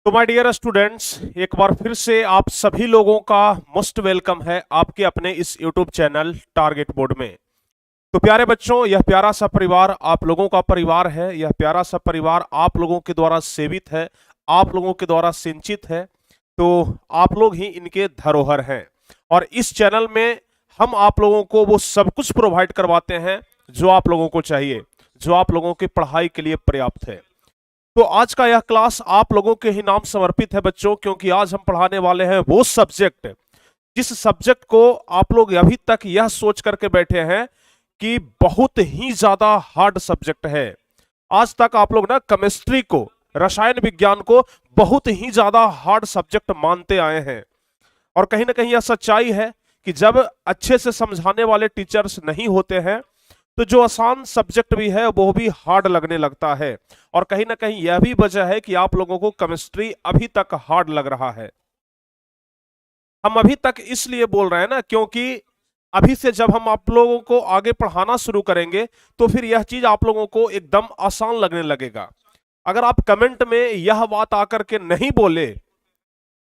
तो my dear students, एक बार फिर से आप सभी लोगों का मोस्ट वेलकम है आपके अपने इस यूट्यूब चैनल टारगेट बोर्ड में। तो प्यारे बच्चों, यह प्यारा सा परिवार आप लोगों का परिवार है। यह प्यारा सा परिवार आप लोगों के द्वारा सेवित है, आप लोगों के द्वारा सिंचित है। तो आप लोग ही इनके धरोहर हैं और इस चैनल में हम आप लोगों को वो सब कुछ प्रोवाइड करवाते हैं जो आप लोगों को चाहिए, जो आप लोगों की पढ़ाई के लिए पर्याप्त है। तो आज का यह क्लास आप लोगों के ही नाम समर्पित है बच्चों, क्योंकि आज हम पढ़ाने वाले हैं वो सब्जेक्ट जिस सब्जेक्ट को आप लोग अभी तक यह सोच करके बैठे हैं कि बहुत ही ज्यादा हार्ड सब्जेक्ट है। आज तक आप लोग ना केमिस्ट्री को, रसायन विज्ञान को बहुत ही ज्यादा हार्ड सब्जेक्ट मानते आए हैं और कहीं ना कहीं यह सच्चाई है कि जब अच्छे से समझाने वाले टीचर्स नहीं होते हैं तो जो आसान सब्जेक्ट भी है वो भी हार्ड लगने लगता है। और कहीं ना कहीं यह भी वजह है कि आप लोगों को केमिस्ट्री अभी तक हार्ड लग रहा है। हम अभी तक इसलिए बोल रहे हैं ना, क्योंकि अभी से जब हम आप लोगों को आगे पढ़ाना शुरू करेंगे तो फिर यह चीज आप लोगों को एकदम आसान लगने लगेगा। अगर आप कमेंट में यह बात आकर के नहीं बोले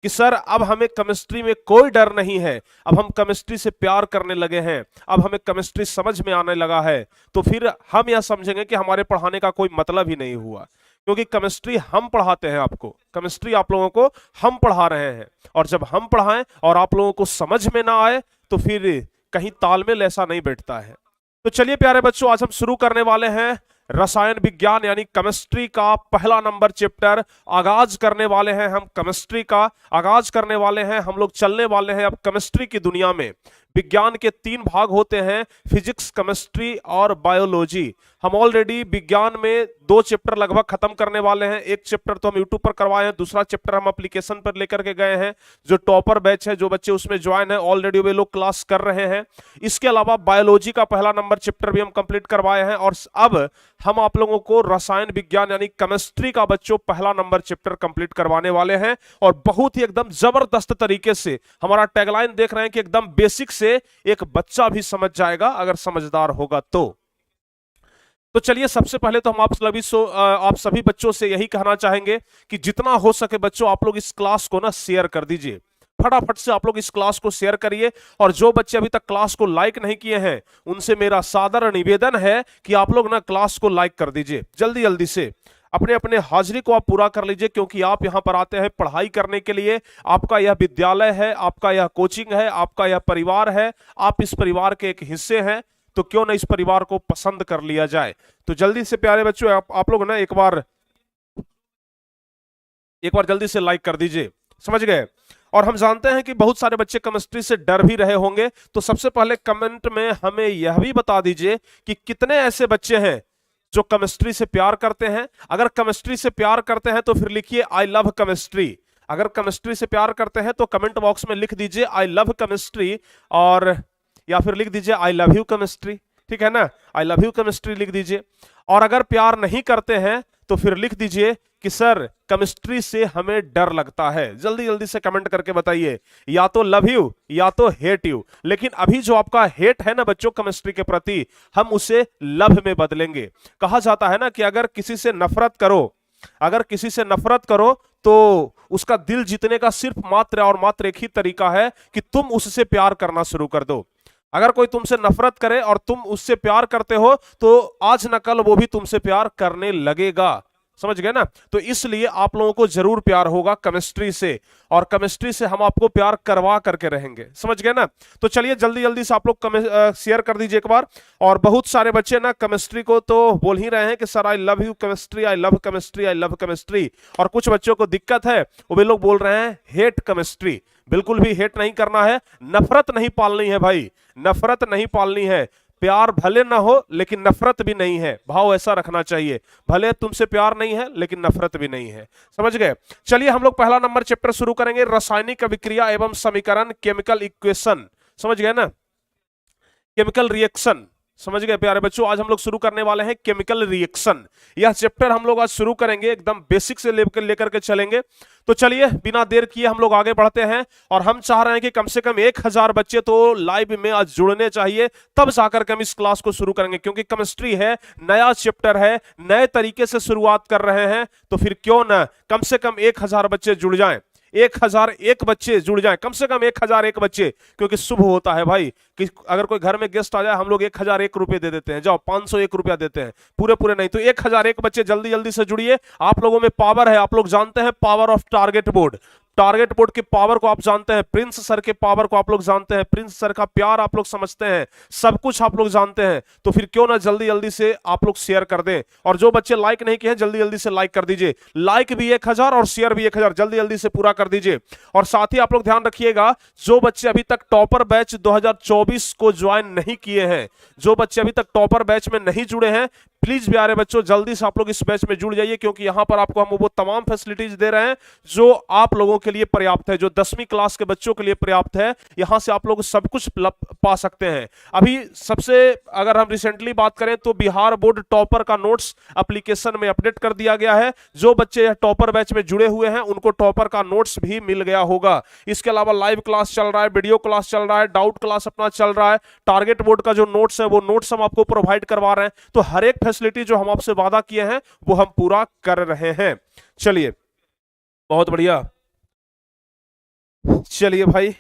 कि सर अब हमें केमिस्ट्री में कोई डर नहीं है, अब हम केमिस्ट्री से प्यार करने लगे हैं, अब हमें केमिस्ट्री समझ में आने लगा है, तो फिर हम यह समझेंगे कि हमारे पढ़ाने का कोई मतलब ही नहीं हुआ। क्योंकि केमिस्ट्री हम पढ़ाते हैं आपको, केमिस्ट्री आप लोगों को हम पढ़ा रहे हैं, और जब हम पढ़ाएं और आप लोगों को समझ में ना आए तो फिर कहीं तालमेल ऐसा नहीं बैठता है। तो चलिए प्यारे बच्चों, आज हम शुरू करने वाले हैं रसायन विज्ञान यानी केमिस्ट्री का पहला नंबर चैप्टर। आगाज करने वाले हैं हम केमिस्ट्री का, आगाज करने वाले हैं हम लोग, चलने वाले हैं अब केमिस्ट्री की दुनिया में। विज्ञान के 3 भाग होते हैं, फिजिक्स, केमिस्ट्री और बायोलॉजी। हम ऑलरेडी विज्ञान में 2 चैप्टर लगभग खत्म करने वाले हैं। एक चैप्टर तो हम यूट्यूब पर करवाए हैं, दूसरा चैप्टर हम एप्लीकेशन पर लेकर के गए हैं। जो टॉपर बैच है, जो बच्चे उसमें ज्वाइन है, ऑलरेडी वे लोग क्लास कर रहे हैं। इसके अलावा बायोलॉजी का पहला नंबर चैप्टर भी हम कंप्लीट करवाए हैं और अब हम आप लोगों को रसायन विज्ञान यानी केमिस्ट्री का बच्चों पहला नंबर चैप्टर कंप्लीट करवाने वाले हैं। और बहुत ही एकदम जबरदस्त तरीके से, हमारा टैगलाइन देख रहे हैं कि एकदम बेसिक से एक बच्चा भी समझ जाएगा अगर समझदार होगा तो चलिए सबसे पहले तो हम आप सभी बच्चों से यही कहना चाहेंगे कि जितना हो सके बच्चों आप लोग इस क्लास को ना शेयर कर दीजिए। फटाफट से आप लोग इस क्लास को शेयर करिए। और जो बच्चे अभी तक क्लास को लाइक नहीं किए हैं उनसे मेरा सादर निवेदन है कि आप लोग ना क्लास को लाइक कर दीजिए जल्दी जल्दी से। अपने अपने हाजिरी को आप पूरा कर लीजिए, क्योंकि आप यहां पर आते हैं पढ़ाई करने के लिए। आपका यह विद्यालय है, आपका यह कोचिंग है, आपका यह परिवार है, आप इस परिवार के एक हिस्से हैं, तो क्यों ना इस परिवार को पसंद कर लिया जाए। तो जल्दी से प्यारे बच्चों आप लोग ना एक बार जल्दी से लाइक कर दीजिए, समझ गए। और हम जानते हैं कि बहुत सारे बच्चे केमिस्ट्री से डर भी रहे होंगे, तो सबसे पहले कमेंट में हमें यह भी बता दीजिए कि कितने ऐसे बच्चे हैं जो केमिस्ट्री से प्यार करते हैं। अगर केमिस्ट्री से प्यार करते हैं तो फिर लिखिए आई लव केमिस्ट्री। अगर केमिस्ट्री से प्यार करते हैं तो कमेंट बॉक्स में लिख दीजिए आई लव केमिस्ट्री, और या फिर लिख दीजिए आई लव यू केमिस्ट्री। ठीक है ना, आई लव यू केमिस्ट्री लिख दीजिए। और अगर प्यार नहीं करते हैं तो फिर लिख दीजिए कि सर केमिस्ट्री से हमें डर लगता है। जल्दी जल्दी से कमेंट करके बताइए, या तो लव यू या तो हेट यू। लेकिन अभी जो आपका हेट है ना बच्चों केमिस्ट्री के प्रति, हम उसे लव में बदलेंगे। कहा जाता है ना कि अगर किसी से नफरत करो तो उसका दिल जीतने का सिर्फ मात्र और मात्र एक ही तरीका है कि तुम उससे प्यार करना शुरू कर दो। अगर कोई तुमसे नफरत करे और तुम उससे प्यार करते हो तो आज न कल वो भी तुमसे प्यार करने लगेगा, समझ गए ना। तो इसलिए आप लोगों को जरूर प्यार होगा केमिस्ट्री से, और केमिस्ट्री से हम आपको प्यार करवा करके रहेंगे, समझ गए ना। तो चलिए जल्दी जल्दी से आप लोग शेयर कर दीजिए एक बार। और बहुत सारे बच्चे ना केमिस्ट्री को तो बोल ही रहे हैं कि sir I love you chemistry, I love chemistry, I love chemistry. और कुछ बच्चों को दिक्कत है, वो भी लोग बोल रहे हैं हेट केमिस्ट्री। बिल्कुल भी हेट नहीं करना है, नफरत नहीं पालनी है भाई, नफरत नहीं पालनी है। प्यार भले ना हो लेकिन नफरत भी नहीं है, भाव ऐसा रखना चाहिए। भले तुमसे प्यार नहीं है लेकिन नफरत भी नहीं है, समझ गए। चलिए हम लोग पहला नंबर चैप्टर शुरू करेंगे, रासायनिक अभिक्रिया एवं समीकरण, केमिकल इक्वेशन, समझ गए ना, केमिकल रिएक्शन, समझ गए प्यारे बच्चों। आज हम लोग शुरू करने वाले हैं केमिकल रिएक्शन। यह चैप्टर हम लोग आज शुरू करेंगे, एकदम बेसिक से लेकर के चलेंगे। तो चलिए बिना देर किए हम लोग आगे बढ़ते हैं। और हम चाह रहे हैं कि कम से कम 1000 बच्चे तो लाइव में आज जुड़ने चाहिए, तब जाकर के हम इस क्लास को शुरू करेंगे। क्योंकि केमिस्ट्री है, नया चैप्टर है, नए तरीके से शुरुआत कर रहे हैं, तो फिर क्यों ना कम से कम 1000 बच्चे जुड़ जाएं। 1001 बच्चे जुड़ जाएं, कम से कम 1001 बच्चे, क्योंकि शुभ होता है भाई कि अगर कोई घर में गेस्ट आ जाए हम लोग 1001 रुपए दे देते हैं, जाओ 501 रुपया देते हैं, पूरे पूरे नहीं। तो 1001 बच्चे जल्दी जल्दी से जुड़िए। आप लोगों में पावर है, आप लोग जानते हैं power of target board. Target board की पावर को आप जानते हैं, प्रिंस सर के पावर को आप लोग जानते हैं, प्रिंस सर का प्यार आप लोग समझते हैं, सब कुछ आप लोग जानते हैं। तो फिर क्यों ना जल्दी जल्दी से आप लोग शेयर कर दें। और जो बच्चे लाइक नहीं किए हैं जल्दी जल्दी से लाइक कर दीजिए। लाइक भी 1000 और शेयर भी 1000, जल्दी जल्दी से पूरा कर दीजिए। और साथ ही आप लोग ध्यान रखिएगा, जो बच्चे अभी तक टॉपर बैच 2024 को ज्वाइन नहीं किए हैं, जो बच्चे अभी तक टॉपर बैच में नहीं जुड़े हैं, प्लीज प्यारे बच्चों जल्दी से आप लोग इस बैच में जुड़ जाइए। क्योंकि यहां पर आपको हम वो तमाम फैसिलिटीज दे रहे हैं जो आप लोगों के लिए पर्याप्त है, जो 10वीं क्लास के बच्चों के लिए पर्याप्त है। यहां से आप लोग सब कुछ पा सकते हैं। अभी सबसे अगर हम रिसेंटली बात करें तो बिहार बोर्ड टॉपर का नोट्स एप्लीकेशन में अपडेट कर दिया गया है। जो बच्चे टॉपर बैच में जुड़े हुए हैं उनको टॉपर का नोट्स भी मिल गया होगा। इसके अलावा लाइव क्लास चल रहा है, वीडियो क्लास चल रहा है, डाउट क्लास अपना चल रहा है, टारगेट बोर्ड का जो नोट्स है वो नोट्स हम आपको प्रोवाइड करवा रहे हैं। तो हर एक फैसिलिटी जो हम आपसे वादा किए हैं वो हम पूरा कर रहे हैं। चलिए बहुत बढ़िया। चलिए भाई,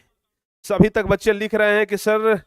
सभी तक बच्चे लिख रहे हैं कि sir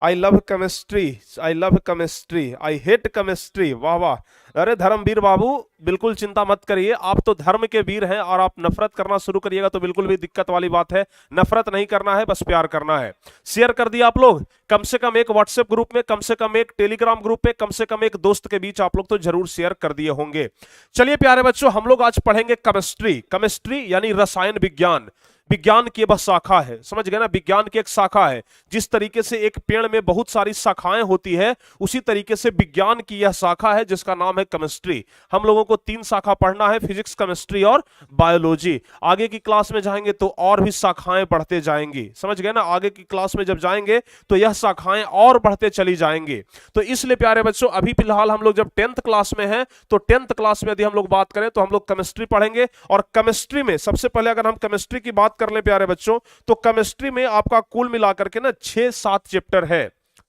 I love chemistry, I love chemistry, I hate chemistry. वाह वाह। अरे धर्मवीर बाबू बिल्कुल चिंता मत करिए, आप तो धर्म के वीर हैं और आप नफरत करना शुरू करिएगा तो बिल्कुल भी दिक्कत वाली बात है। नफरत नहीं करना है, बस प्यार करना है। शेयर कर दिया आप लोग, कम से कम एक व्हाट्सएप ग्रुप में, कम से कम एक टेलीग्राम ग्रुप में, कम से कम एक दोस्त के बीच आप लोग तो जरूर शेयर कर दिए होंगे। चलिए प्यारे बच्चों, हम लोग आज पढ़ेंगे केमिस्ट्री। केमिस्ट्री यानी रसायन विज्ञान। विज्ञान की वह शाखा है, समझ गए ना, विज्ञान की एक शाखा है। जिस तरीके से एक पेड़ में बहुत सारी शाखाएं होती है, उसी तरीके से विज्ञान की यह शाखा है जिसका नाम है केमिस्ट्री। हम लोगों को 3 शाखा पढ़ना है, फिजिक्स, केमिस्ट्री और बायोलॉजी। आगे की क्लास में जाएंगे तो और भी शाखाएं बढ़ते जाएंगी, समझ गए ना। आगे की क्लास में जब जाएंगे तो यह शाखाएं और बढ़ते चली जाएंगे। तो इसलिए प्यारे बच्चों अभी फिलहाल हम लोग जब 10th क्लास में हैं, तो 10th क्लास में यदि हम लोग बात करें तो हम लोग केमिस्ट्री पढ़ेंगे। और केमिस्ट्री में सबसे पहले अगर हम केमिस्ट्री की बात कर ले प्यारे बच्चों, तो केमिस्ट्री में आपका कुल मिलाकर के ना 6-7 चैप्टर है,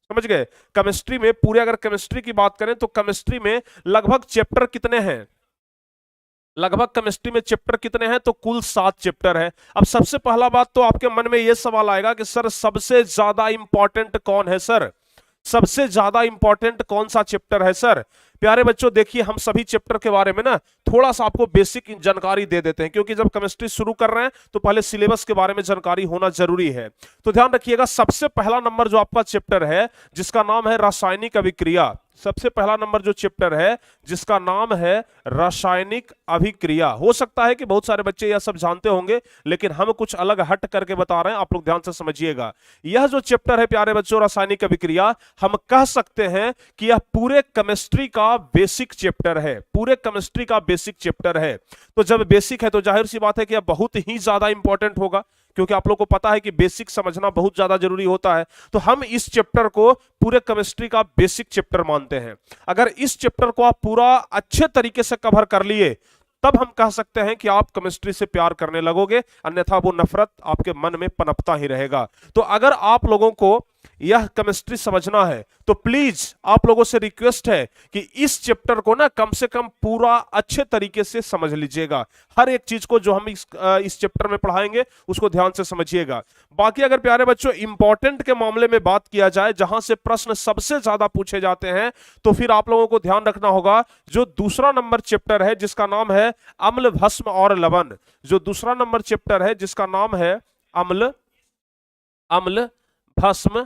समझ गए। केमिस्ट्री में पूरे अगर केमिस्ट्री की बात करें तो केमिस्ट्री में लगभग चैप्टर कितने हैं, लगभग केमिस्ट्री में चैप्टर कितने हैं, तो कुल 7 चैप्टर है। अब सबसे पहला बात तो आपके मन में यह सवाल आएगा कि सर सबसे ज्यादा इंपॉर्टेंट कौन है, सर सबसे ज्यादा इंपॉर्टेंट कौन सा चैप्टर है सर। प्यारे बच्चों देखिए, हम सभी चैप्टर के बारे में ना थोड़ा सा आपको बेसिक जानकारी दे देते हैं, क्योंकि जब केमिस्ट्री शुरू कर रहे हैं तो पहले सिलेबस के बारे में जानकारी होना जरूरी है। तो ध्यान रखिएगा, सबसे पहला नंबर जो आपका चैप्टर है जिसका नाम है रासायनिक अभिक्रिया, सबसे पहला नंबर जो चैप्टर है जिसका नाम है रासायनिक अभिक्रिया। हो सकता है कि बहुत सारे बच्चे यह सब जानते होंगे, लेकिन हम कुछ अलग हट करके बता रहे हैं, आप लोग ध्यान से समझिएगा। यह जो चैप्टर है प्यारे बच्चों रासायनिक अभिक्रिया, हम कह सकते हैं कि यह पूरे केमिस्ट्री का बेसिक चैप्टर है, पूरे केमिस्ट्री का बेसिक चैप्टर है। तो जब बेसिक है तो जाहिर सी बात है कि यह बहुत ही ज्यादा इंपॉर्टेंट होगा, क्योंकि आप लोग को पता है कि बेसिक समझना बहुत ज्यादा जरूरी होता है। तो हम इस चैप्टर को पूरे केमिस्ट्री का बेसिक चैप्टर मानते हैं। अगर इस चैप्टर को आप पूरा अच्छे तरीके से कवर कर लिए तब हम कह सकते हैं कि आप केमिस्ट्री से प्यार करने लगोगे, अन्यथा वो नफरत आपके मन में पनपता ही रहेगा। तो अगर आप लोगों को यह केमिस्ट्री समझना है तो प्लीज आप लोगों से रिक्वेस्ट है कि इस चैप्टर को ना कम से कम पूरा अच्छे तरीके से समझ लीजिएगा। हर एक चीज को जो हम इस चैप्टर में पढ़ाएंगे उसको ध्यान से समझिएगा। बाकी अगर प्यारे बच्चों इंपॉर्टेंट के मामले में बात किया जाए, जहां से प्रश्न सबसे ज्यादा पूछे जाते हैं, तो फिर आप लोगों को ध्यान रखना होगा जो दूसरा नंबर चैप्टर है जिसका नाम है अम्ल, भस्म और लवण। जो दूसरा नंबर चैप्टर है जिसका नाम है अम्ल, भस्म,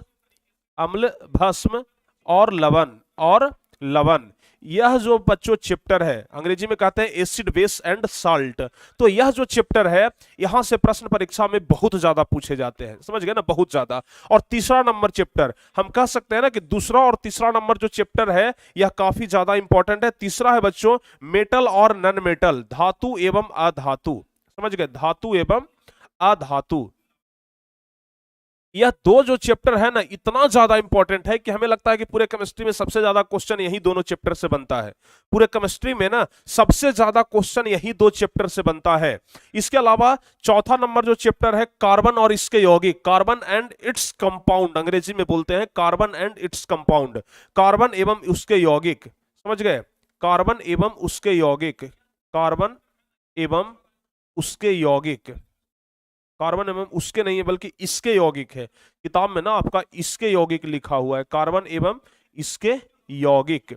अम्ल, भस्म और लवण। यह जो बच्चों चैप्टर है, अंग्रेजी में कहते हैं एसिड, बेस एंड साल्ट। तो यह जो चैप्टर है यहां से प्रश्न परीक्षा में बहुत ज्यादा पूछे जाते हैं, समझ गए ना, बहुत ज्यादा। और तीसरा नंबर चैप्टर, हम कह सकते हैं ना कि दूसरा और तीसरा नंबर जो चैप्टर है यह काफी ज्यादा इंपॉर्टेंट है। तीसरा है बच्चों मेटल और नॉन मेटल, धातु एवं अधातु, समझ गए, धातु एवं अधातु। यह दो जो चैप्टर है ना इतना ज्यादा इंपॉर्टेंट है कि हमें लगता है कि पूरे केमिस्ट्री में सबसे ज्यादा क्वेश्चन यही दोनों चैप्टर से बनता है। पूरे केमिस्ट्री में ना सबसे ज्यादा क्वेश्चन यही दो चैप्टर से बनता है। इसके अलावा चौथा नंबर जो चैप्टर है कार्बन और इसके यौगिक, कार्बन एंड इट्स कंपाउंड, अंग्रेजी में बोलते हैं carbon and its compound, carbon एवं उसके यौगिक, समझ गए, कार्बन एवं उसके यौगिक, कार्बन एवं उसके यौगिक, कार्बन एवं उसके नहीं है बल्कि इसके यौगिक है, किताब में ना आपका इसके यौगिक लिखा हुआ है, कार्बन एवं इसके यौगिक।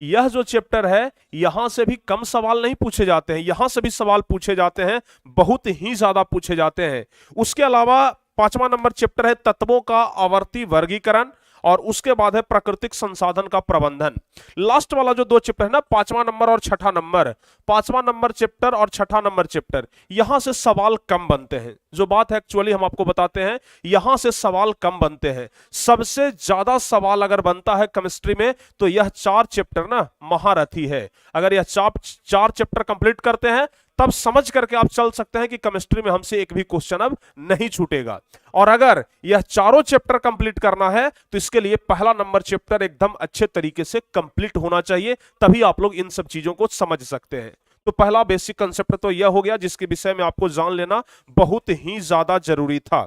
यह जो चैप्टर है यहां से भी कम सवाल नहीं पूछे जाते हैं, यहां से भी सवाल पूछे जाते हैं, बहुत ही ज्यादा पूछे जाते हैं। उसके अलावा पांचवा नंबर चैप्टर है तत्वों का आवर्ती वर्गीकरण, और उसके बाद है प्राकृतिक संसाधन का प्रबंधन। लास्ट वाला जो दो चैप्टर है ना, पांचवा नंबर और छठा नंबर, पांचवा नंबर चैप्टर और छठा नंबर चैप्टर, यहां से सवाल कम बनते हैं। जो बात है एक्चुअली हम आपको बताते हैं, यहां से सवाल कम बनते हैं। सबसे ज्यादा सवाल अगर बनता है केमिस्ट्री में तो यह चार चैप्टर ना महारथी है। अगर यह चार चैप्टर कंप्लीट करते हैं तब समझ करके आप चल सकते हैं कि केमिस्ट्री में हमसे एक भी क्वेश्चन अब नहीं छूटेगा। और अगर यह चारों चैप्टर कंप्लीट करना है तो इसके लिए पहला नंबर चैप्टर एकदम अच्छे तरीके से कंप्लीट होना चाहिए, तभी आप लोग इन सब चीजों को समझ सकते हैं। तो पहला बेसिक कंसेप्ट तो यह हो गया जिसके विषय में आपको जान लेना बहुत ही ज्यादा जरूरी था।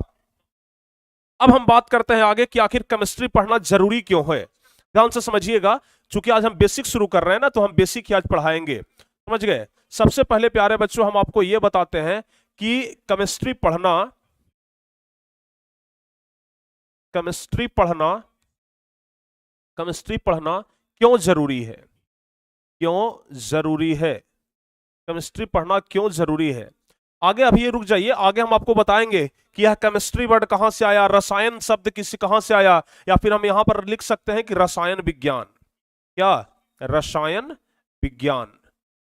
अब हम बात करते हैं आगे कि आखिर केमिस्ट्री पढ़ना जरूरी क्यों है। ध्यान से समझिएगा, चूंकि आज हम बेसिक शुरू कर रहे हैं ना, तो हम बेसिक ही आज पढ़ाएंगे, समझ गए। सबसे पहले प्यारे बच्चों हम आपको यह बताते हैं कि केमिस्ट्री पढ़ना क्यों जरूरी है, क्यों जरूरी है, केमिस्ट्री पढ़ना क्यों जरूरी है। आगे अभी ये रुक जाइए, आगे हम आपको बताएंगे कि यह केमिस्ट्री वर्ड कहां से आया, रसायन शब्द किसी कहां से आया, या फिर हम यहां पर लिख सकते हैं कि रसायन विज्ञान, क्या रसायन विज्ञान,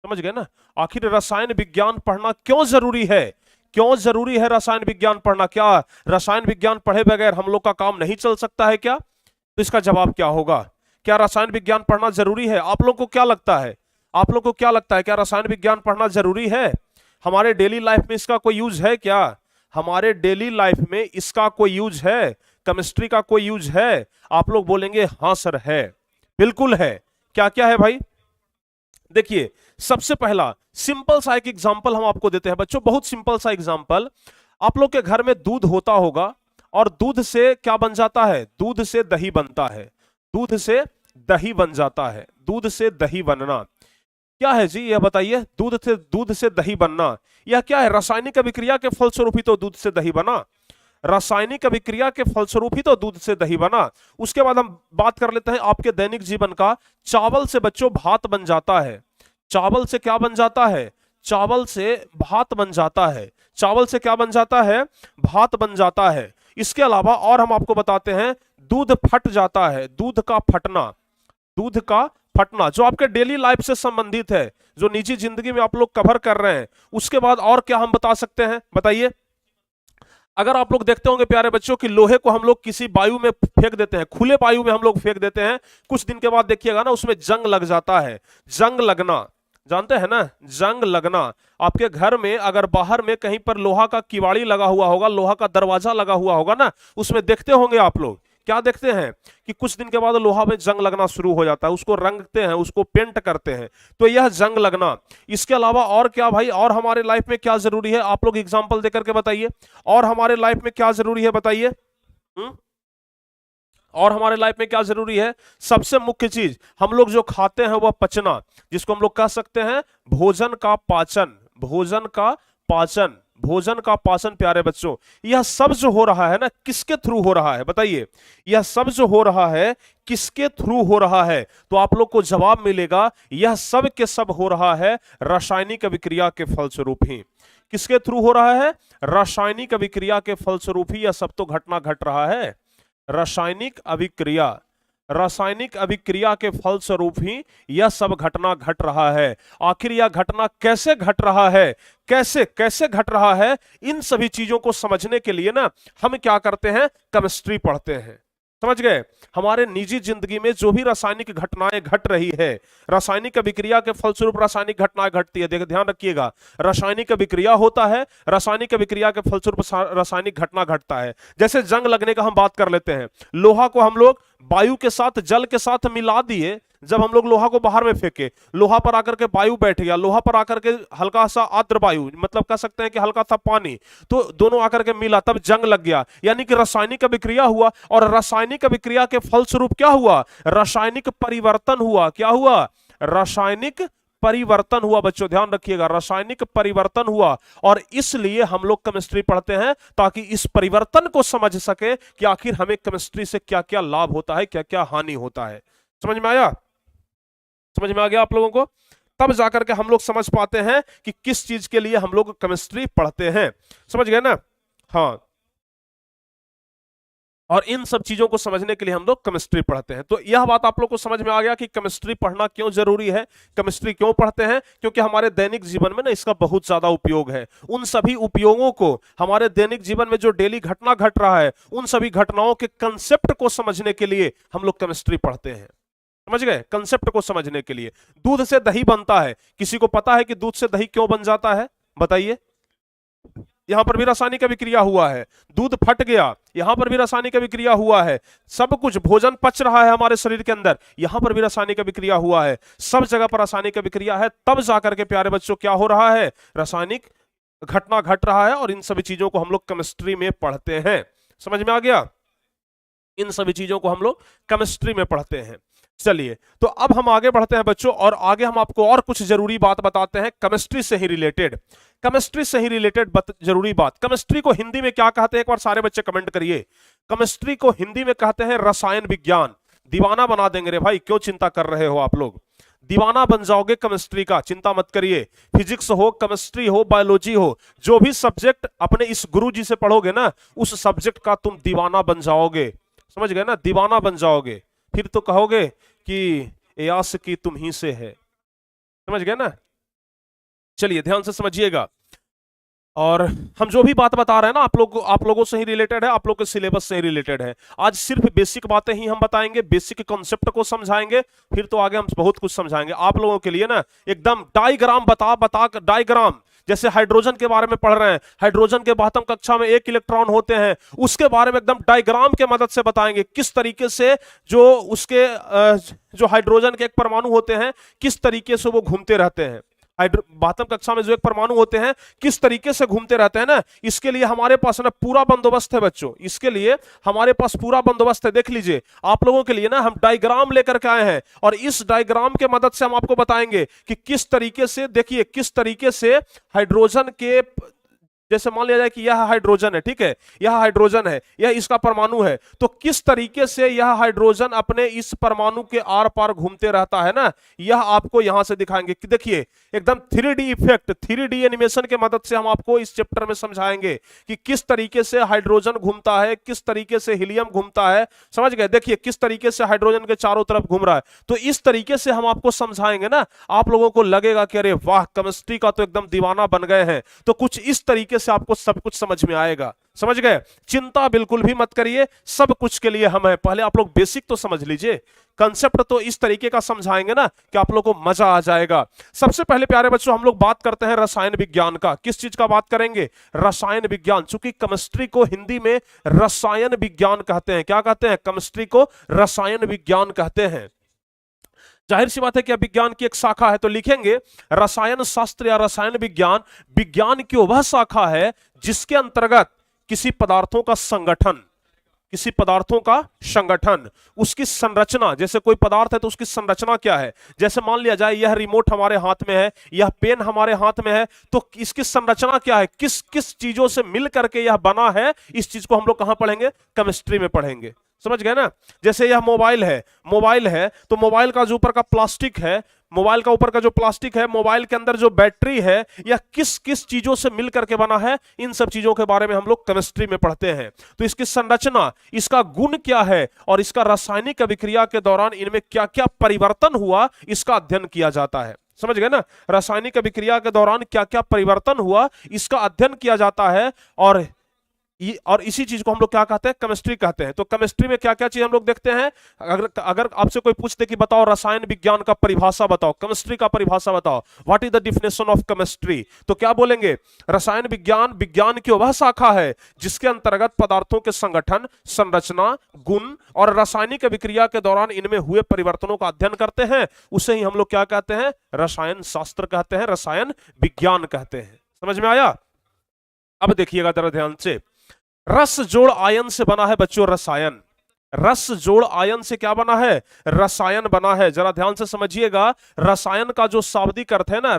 समझ गए ना। आखिर रसायन विज्ञान पढ़ना क्यों जरूरी है, क्यों जरूरी है रसायन विज्ञान पढ़ना। क्या रसायन विज्ञान पढ़े बगैर हम लोग का काम नहीं चल सकता है क्या? तो इसका जवाब क्या होगा, क्या रसायन विज्ञान पढ़ना जरूरी है? आप लोग को क्या लगता है, आप लोग को क्या लगता है, क्या रसायन विज्ञान पढ़ना जरूरी है? हमारे डेली लाइफ में इसका कोई यूज है क्या? हमारे डेली लाइफ में इसका कोई यूज है, केमिस्ट्री का कोई यूज है? आप लोग बोलेंगे हाँ सर है, बिल्कुल है। क्या क्या है भाई? देखिए, सबसे पहला सिंपल सा एक एग्जांपल हम आपको देते हैं बच्चों, बहुत सिंपल सा एग्जांपल। आप लोग के घर में दूध होता होगा, और दूध से क्या बन जाता है, दूध से दही बनता है, दूध से दही बन जाता है। दूध से दही बनना क्या है जी, यह बताइए। दूध से दही बनना यह क्या है? रासायनिक अभिक्रिया के फलस्वरूप ही तो दूध से दही बना, रासायनिक अभिक्रिया के फलस्वरूप ही तो दूध से दही बना। उसके बाद हम बात कर लेते हैं आपके दैनिक जीवन का। चावल से बच्चों भात बन जाता है, चावल से क्या बन जाता है, चावल से भात बन जाता है, चावल से क्या बन जाता है, भात बन जाता है। इसके अलावा और हम आपको बताते हैं दूध फट जाता है, दूध का फटना, दूध का फटना जो आपके डेली लाइफ से संबंधित है, जो निजी जिंदगी में आप लोग कवर कर रहे हैं। उसके बाद और क्या हम बता सकते हैं, बताइए। अगर आप लोग देखते होंगे प्यारे बच्चों कि लोहे को हम लोग किसी वायु में फेंक देते हैं, खुले वायु में हम लोग फेंक देते हैं, कुछ दिन के बाद देखिएगा ना उसमें जंग लग जाता है। जंग लगना जानते हैं ना, जंग लगना। आपके घर में अगर बाहर में कहीं पर लोहा का किवाड़ी लगा हुआ होगा, लोहा का दरवाजा लगा हुआ होगा ना, उसमें देखते होंगे आप लोग, क्या देखते हैं कि कुछ दिन के बाद लोहा में जंग लगना शुरू हो जाता है, उसको रंगते हैं, उसको पेंट करते हैं, तो यह जंग लगना। इसके अलावा और क्या भाई, और हमारे लाइफ में क्या जरूरी है, आप लोग एग्जांपल देकर के बताइए, और हमारे लाइफ में क्या जरूरी है बताइए। और हमारे लाइफ में क्या जरूरी है? सबसे मुख्य चीज हम लोग जो खाते हैं वह पचना, जिसको हम लोग कह सकते हैं भोजन का पाचन, भोजन का पाचन, भोजन का पाचन। प्यारे बच्चों, यह सब जो हो रहा है ना, किसके थ्रू हो रहा है बताइए, यह सब जो हो रहा है किसके थ्रू हो रहा है? तो आप लोग को जवाब मिलेगा, यह सब के सब हो रहा है रासायनिक अभिक्रिया के फलस्वरूप ही। किसके थ्रू हो रहा है? रासायनिक अभिक्रिया के फलस्वरूप ही यह सब तो घटना घट रहा है। रासायनिक अभिक्रिया, रासायनिक अभिक्रिया के फलस्वरूप ही यह सब घटना घट रहा है। आखिर यह घटना कैसे घट रहा है, कैसे कैसे घट रहा है, इन सभी चीजों को समझने के लिए ना हम क्या करते हैं, केमिस्ट्री पढ़ते हैं। समझ गए। हमारे निजी जिंदगी में जो भी रासायनिक घटनाएं घट रही है, रासायनिक अभिक्रिया के फलस्वरूप रासायनिक घटनाएं घटती है, देखिए ध्यान रखिएगा, रासायनिक अभिक्रिया होता है, रासायनिक अभिक्रिया के फलस्वरूप रासायनिक घटना घटता है। जैसे जंग लगने का हम बात कर लेते हैं, लोहा को हम लोग वायु के साथ जल के साथ मिला दिए, जब हम लोग लोहा को बाहर में फेंके, लोहा पर आकर के वायु बैठ गया, लोहा पर आकर के हल्का सा आर्द्र वायु, मतलब कह सकते हैं कि हल्का सा पानी, तो दोनों आकर के मिला, तब जंग लग गया। यानी कि रासायनिक अभिक्रिया हुआ, और रासायनिक अभिक्रिया के फलस्वरूप क्या हुआ, रासायनिक परिवर्तन हुआ। क्या हुआ, रासायनिक परिवर्तन हुआ। बच्चों ध्यान रखिएगा, रासायनिक परिवर्तन हुआ, और इसलिए हम लोग केमिस्ट्री पढ़ते हैं ताकि इस परिवर्तन को समझ सके कि आखिर हमें केमिस्ट्री से क्या क्या लाभ होता है, क्या क्या हानि होता है। समझ में आया, समझ में आ गया आप लोगों को? तब जाकर के हम लोग समझ पाते हैं कि किस चीज के लिए हम लोग केमिस्ट्री पढ़ते हैं। समझ गए ना? हाँ, और इन सब चीजों को समझने के लिए हम लोग केमिस्ट्री पढ़ते हैं। तो यह बात आप लोग को समझ में आ गया कि केमिस्ट्री पढ़ना क्यों जरूरी है, केमिस्ट्री क्यों पढ़ते हैं, क्योंकि हमारे दैनिक जीवन में ना इसका बहुत ज्यादा उपयोग है। उन सभी उपयोगों को, हमारे दैनिक जीवन में जो डेली घटना घट रहा है, उन सभी घटनाओं के कंसेप्ट को समझने के लिए हम लोग केमिस्ट्री पढ़ते हैं। समझ गए? कंसेप्ट को समझने के लिए। दूध से दही बनता है, किसी को पता है कि दूध से दही क्यों बन जाता है? बताइए। यहां पर भी रासायनिक अभिक्रिया हुआ है, दूध फट गया, यहां पर भी रासायनिक अभिक्रिया हुआ है, सब कुछ भोजन पच रहा है हमारे शरीर के अंदर, यहां पर भी रासायनिक अभिक्रिया हुआ है, सब जगह पर रासायनिक अभिक्रिया है। तब जाकर के प्यारे बच्चों क्या हो रहा है, रासायनिक घटना घट रहा है, और इन सभी चीजों को हम लोग केमिस्ट्री में पढ़ते हैं। समझ में आ गया? इन सभी चीजों को हम लोग केमिस्ट्री में पढ़ते हैं। चलिए, तो अब हम आगे बढ़ते हैं बच्चों, और आगे हम आपको और कुछ जरूरी बात बताते हैं केमिस्ट्री से ही रिलेटेड। केमिस्ट्री से ही रिलेटेड जरूरी बात। केमिस्ट्री को हिंदी में क्या कहते हैं, एक बार सारे बच्चे कमेंट करिए। केमिस्ट्री को हिंदी में कहते हैं रसायन विज्ञान। दीवाना बना देंगे रे भाई, क्यों चिंता कर रहे हो आप लोग, दीवाना बन जाओगे केमिस्ट्री का, चिंता मत करिए। फिजिक्स हो, केमिस्ट्री हो, बायोलॉजी हो, जो भी सब्जेक्ट अपने इस गुरु जी से पढ़ोगे ना, उस सब्जेक्ट का तुम दीवाना बन जाओगे। समझ गए ना? दीवाना बन जाओगे, फिर तो कहोगे कि यास की तुम ही से है। समझ गए ना? चलिए ध्यान से समझिएगा, और हम जो भी बात बता रहे हैं ना आप लोगों से ही रिलेटेड है, आप लोग के सिलेबस से ही रिलेटेड है। आज सिर्फ बेसिक बातें ही हम बताएंगे, बेसिक कॉन्सेप्ट को समझाएंगे, फिर तो आगे हम बहुत कुछ समझाएंगे आप लोगों के लिए ना। एकदम डायग्राम बता डायग्राम, जैसे हाइड्रोजन के बारे में पढ़ रहे हैं, हाइड्रोजन के 12वीं कक्षा में 1 इलेक्ट्रॉन होते हैं, उसके बारे में एकदम डायग्राम के मदद से बताएंगे किस तरीके से जो उसके जो हाइड्रोजन के एक परमाणु होते हैं, किस तरीके से वो घूमते रहते हैं। 12वीं कक्षा में जो एक परमाणु होते हैं किस तरीके से घूमते रहते हैं ना, इसके लिए हमारे पास ना पूरा बंदोबस्त है बच्चों, इसके लिए हमारे पास पूरा बंदोबस्त है। देख लीजिए, आप लोगों के लिए ना हम डायग्राम लेकर के आए हैं, और इस डायग्राम के मदद से हम आपको बताएंगे कि किस तरीके से, देखिए किस तरीके से हाइड्रोजन के, जैसे मान लिया जाए कि यह हाइड्रोजन है, ठीक है, यह हाइड्रोजन है, यह इसका परमाणु है, तो किस तरीके से यह हाइड्रोजन अपने इस परमाणु के आर पार घूमते रहता है ना, यह आपको यहां से दिखाएंगे कि देखिए एकदम 3D इफेक्ट, 3D एनिमेशन के मदद से हम आपको इस चैप्टर में समझाएंगे कि किस तरीके से हाइड्रोजन घूमता है, किस तरीके से हीलियम घूमता है। समझ गए? देखिए किस तरीके से हाइड्रोजन के चारों तरफ घूम रहा है, तो इस तरीके से हम आपको समझाएंगे ना, आप लोगों को लगेगा कि अरे वाह, केमिस्ट्री का तो एकदम दीवाना बन गए हैं। तो कुछ इस तरीके से आपको सब कुछ समझ में आएगा। समझ गए? चिंता बिल्कुल भी मत करिए, सब कुछ के लिए हम हैं। पहले आप लोग बेसिक तो समझ लीजिए, कंसेप्ट तो इस तरीके का समझाएंगे ना कि आप लोगों को मजा आ जाएगा। सबसे पहले प्यारे बच्चों हम लोग बात करते हैं रसायन विज्ञान का। किस चीज का बात करेंगे? रसायन विज्ञान। चूंकि केमिस्ट्री को हिंदी में रसायन विज्ञान कहते हैं। क्या कहते हैं? केमिस्ट्री को रसायन विज्ञान कहते हैं। जाहिर सी बात है कि विज्ञान की एक शाखा है, तो लिखेंगे रसायन शास्त्र या रसायन विज्ञान, विज्ञान की वह शाखा है जिसके अंतर्गत किसी पदार्थों का संगठन, किसी पदार्थों का संगठन, उसकी संरचना, जैसे कोई पदार्थ है तो उसकी संरचना क्या है, जैसे मान लिया जाए यह रिमोट हमारे हाथ में है, यह पेन हमारे हाथ में है, तो इसकी संरचना क्या है, किस किस चीजों से मिल करके यह बना है, इस चीज को हम लोग कहां पढ़ेंगे? केमिस्ट्री में पढ़ेंगे। समझ गए ना? जैसे यह मोबाइल है तो मोबाइल का जो ऊपर का प्लास्टिक है, मोबाइल का ऊपर का जो प्लास्टिक है, मोबाइल के अंदर जो बैटरी है, यह किस किस चीजों से मिल करके बना है, इन सब चीजों के बारे में हम लोग केमिस्ट्री में पढ़ते हैं। तो इसकी संरचना, इसका गुण क्या है, और इसका रासायनिक अभिक्रिया के दौरान इनमें क्या क्या परिवर्तन हुआ, इसका अध्ययन किया जाता है। समझ गए ना? रासायनिक अभिक्रिया के दौरान क्या क्या परिवर्तन हुआ, इसका अध्ययन किया जाता है, और और इसी चीज को हम लोग क्या कहते हैं, केमिस्ट्री कहते हैं। तो केमिस्ट्री में क्या क्या चीज हम लोग देखते हैं, अगर अगर आपसे कोई पूछते कि बताओ रसायन विज्ञान का परिभाषा बताओ, केमिस्ट्री का परिभाषा बताओ, what is the definition of chemistry, तो क्या बोलेंगे, रसायन विज्ञान विज्ञान की वह शाखा है जिसके अंतर्गत पदार्थों के संगठन, संरचना, गुण और रासायनिक अभिक्रिया के दौरान इनमें हुए परिवर्तनों का अध्ययन करते हैं, उसे ही हम लोग क्या कहते हैं, रसायन शास्त्र कहते हैं, रसायन विज्ञान कहते हैं। समझ में आया? अब देखिएगा जरा ध्यान से, रस जोड़ आयन से बना है बच्चों रसायन। रस जोड़ आयन से क्या बना है, रसायन बना है। जरा ध्यान से समझिएगा, रसायन का जो शाब्दिक अर्थ है ना,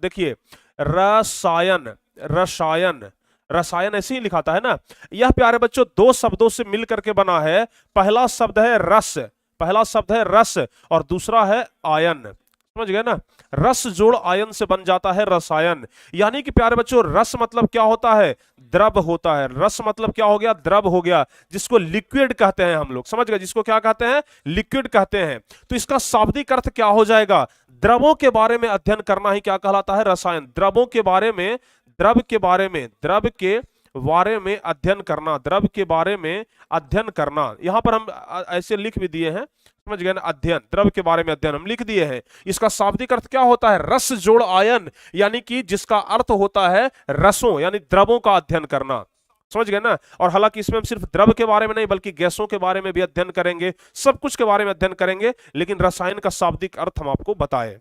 देखिए रसायन, रसायन, रसायन ऐसे ही लिखाता है ना। यह प्यारे बच्चों दो शब्दों से मिलकर के बना है। पहला शब्द है रस, पहला शब्द है रस और दूसरा है आयन। समझ गए ना, रस जोड़ आयन से बन जाता है रसायन। यानी कि प्यारे बच्चों रस मतलब क्या होता है, द्रव होता है। रस मतलब क्या हो गया, द्रव हो गया, जिसको लिक्विड कहते हैं हम लोग। समझ गए, जिसको क्या कहते हैं, लिक्विड कहते हैं। तो इसका शाब्दिक अर्थ क्या हो जाएगा, द्रवों के बारे में अध्ययन करना ही क्या कहलाता है, रसायन। द्रवों के बारे में, द्रव के बारे में, द्रव के बारे में अध्ययन करना, द्रव के बारे में अध्ययन करना। यहां पर हम ऐसे लिख भी दिए हैं, समझ गए ना, अध्ययन, द्रव के बारे में अध्ययन हम लिख दिए हैं। इसका शाब्दिक अर्थ क्या होता है, रस जोड़ आयन, यानी कि जिसका अर्थ होता है रसों यानी द्रवों का अध्ययन करना। समझ गए ना। और हालांकि इसमें हम सिर्फ द्रव के बारे में नहीं बल्कि गैसों के बारे में भी अध्ययन करेंगे, सब कुछ के बारे में अध्ययन करेंगे, लेकिन रसायन का शाब्दिक अर्थ हम आपको बताए।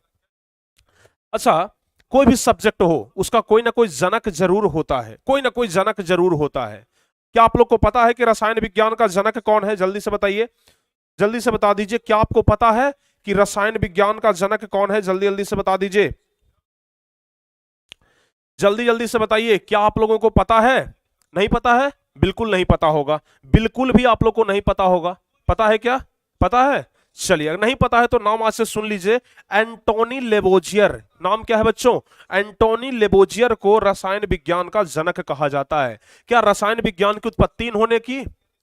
अच्छा, कोई भी सब्जेक्ट हो उसका कोई ना कोई जनक जरूर होता है, कोई ना कोई जनक जरूर होता है। क्या आप लोग को पता है कि रसायन विज्ञान का जनक कौन है, जल्दी से बताइए, जल्दी से बता दीजिए। क्या आपको पता है कि रसायन विज्ञान का जनक कौन है, जल्दी जल्दी से बता दीजिए, जल्दी जल्दी से बताइए। क्या आप लोगों को पता है, नहीं पता है, बिल्कुल नहीं पता होगा, बिल्कुल भी आप लोग को नहीं पता होगा। पता है क्या, पता है? चलिए, अगर नहीं पता है तो नाम आज से सुन लीजिए, एंटोनी लेबोजियर। नाम क्या है बच्चों, एंटोनी लेबोजियर को रसायन विज्ञान का जनक कहा जाता है। क्या रसायन विज्ञान की उत्पत्ति होने की,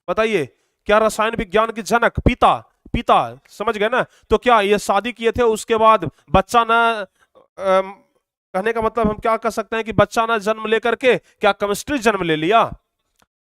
बताइए, क्या रसायन विज्ञान के जनक, पिता, पिता, समझ गए ना। तो क्या ये शादी किए थे उसके बाद बच्चा ना, कहने का मतलब हम क्या कह सकते हैं कि बच्चा ना जन्म लेकर के क्या केमिस्ट्री जन्म ले लिया,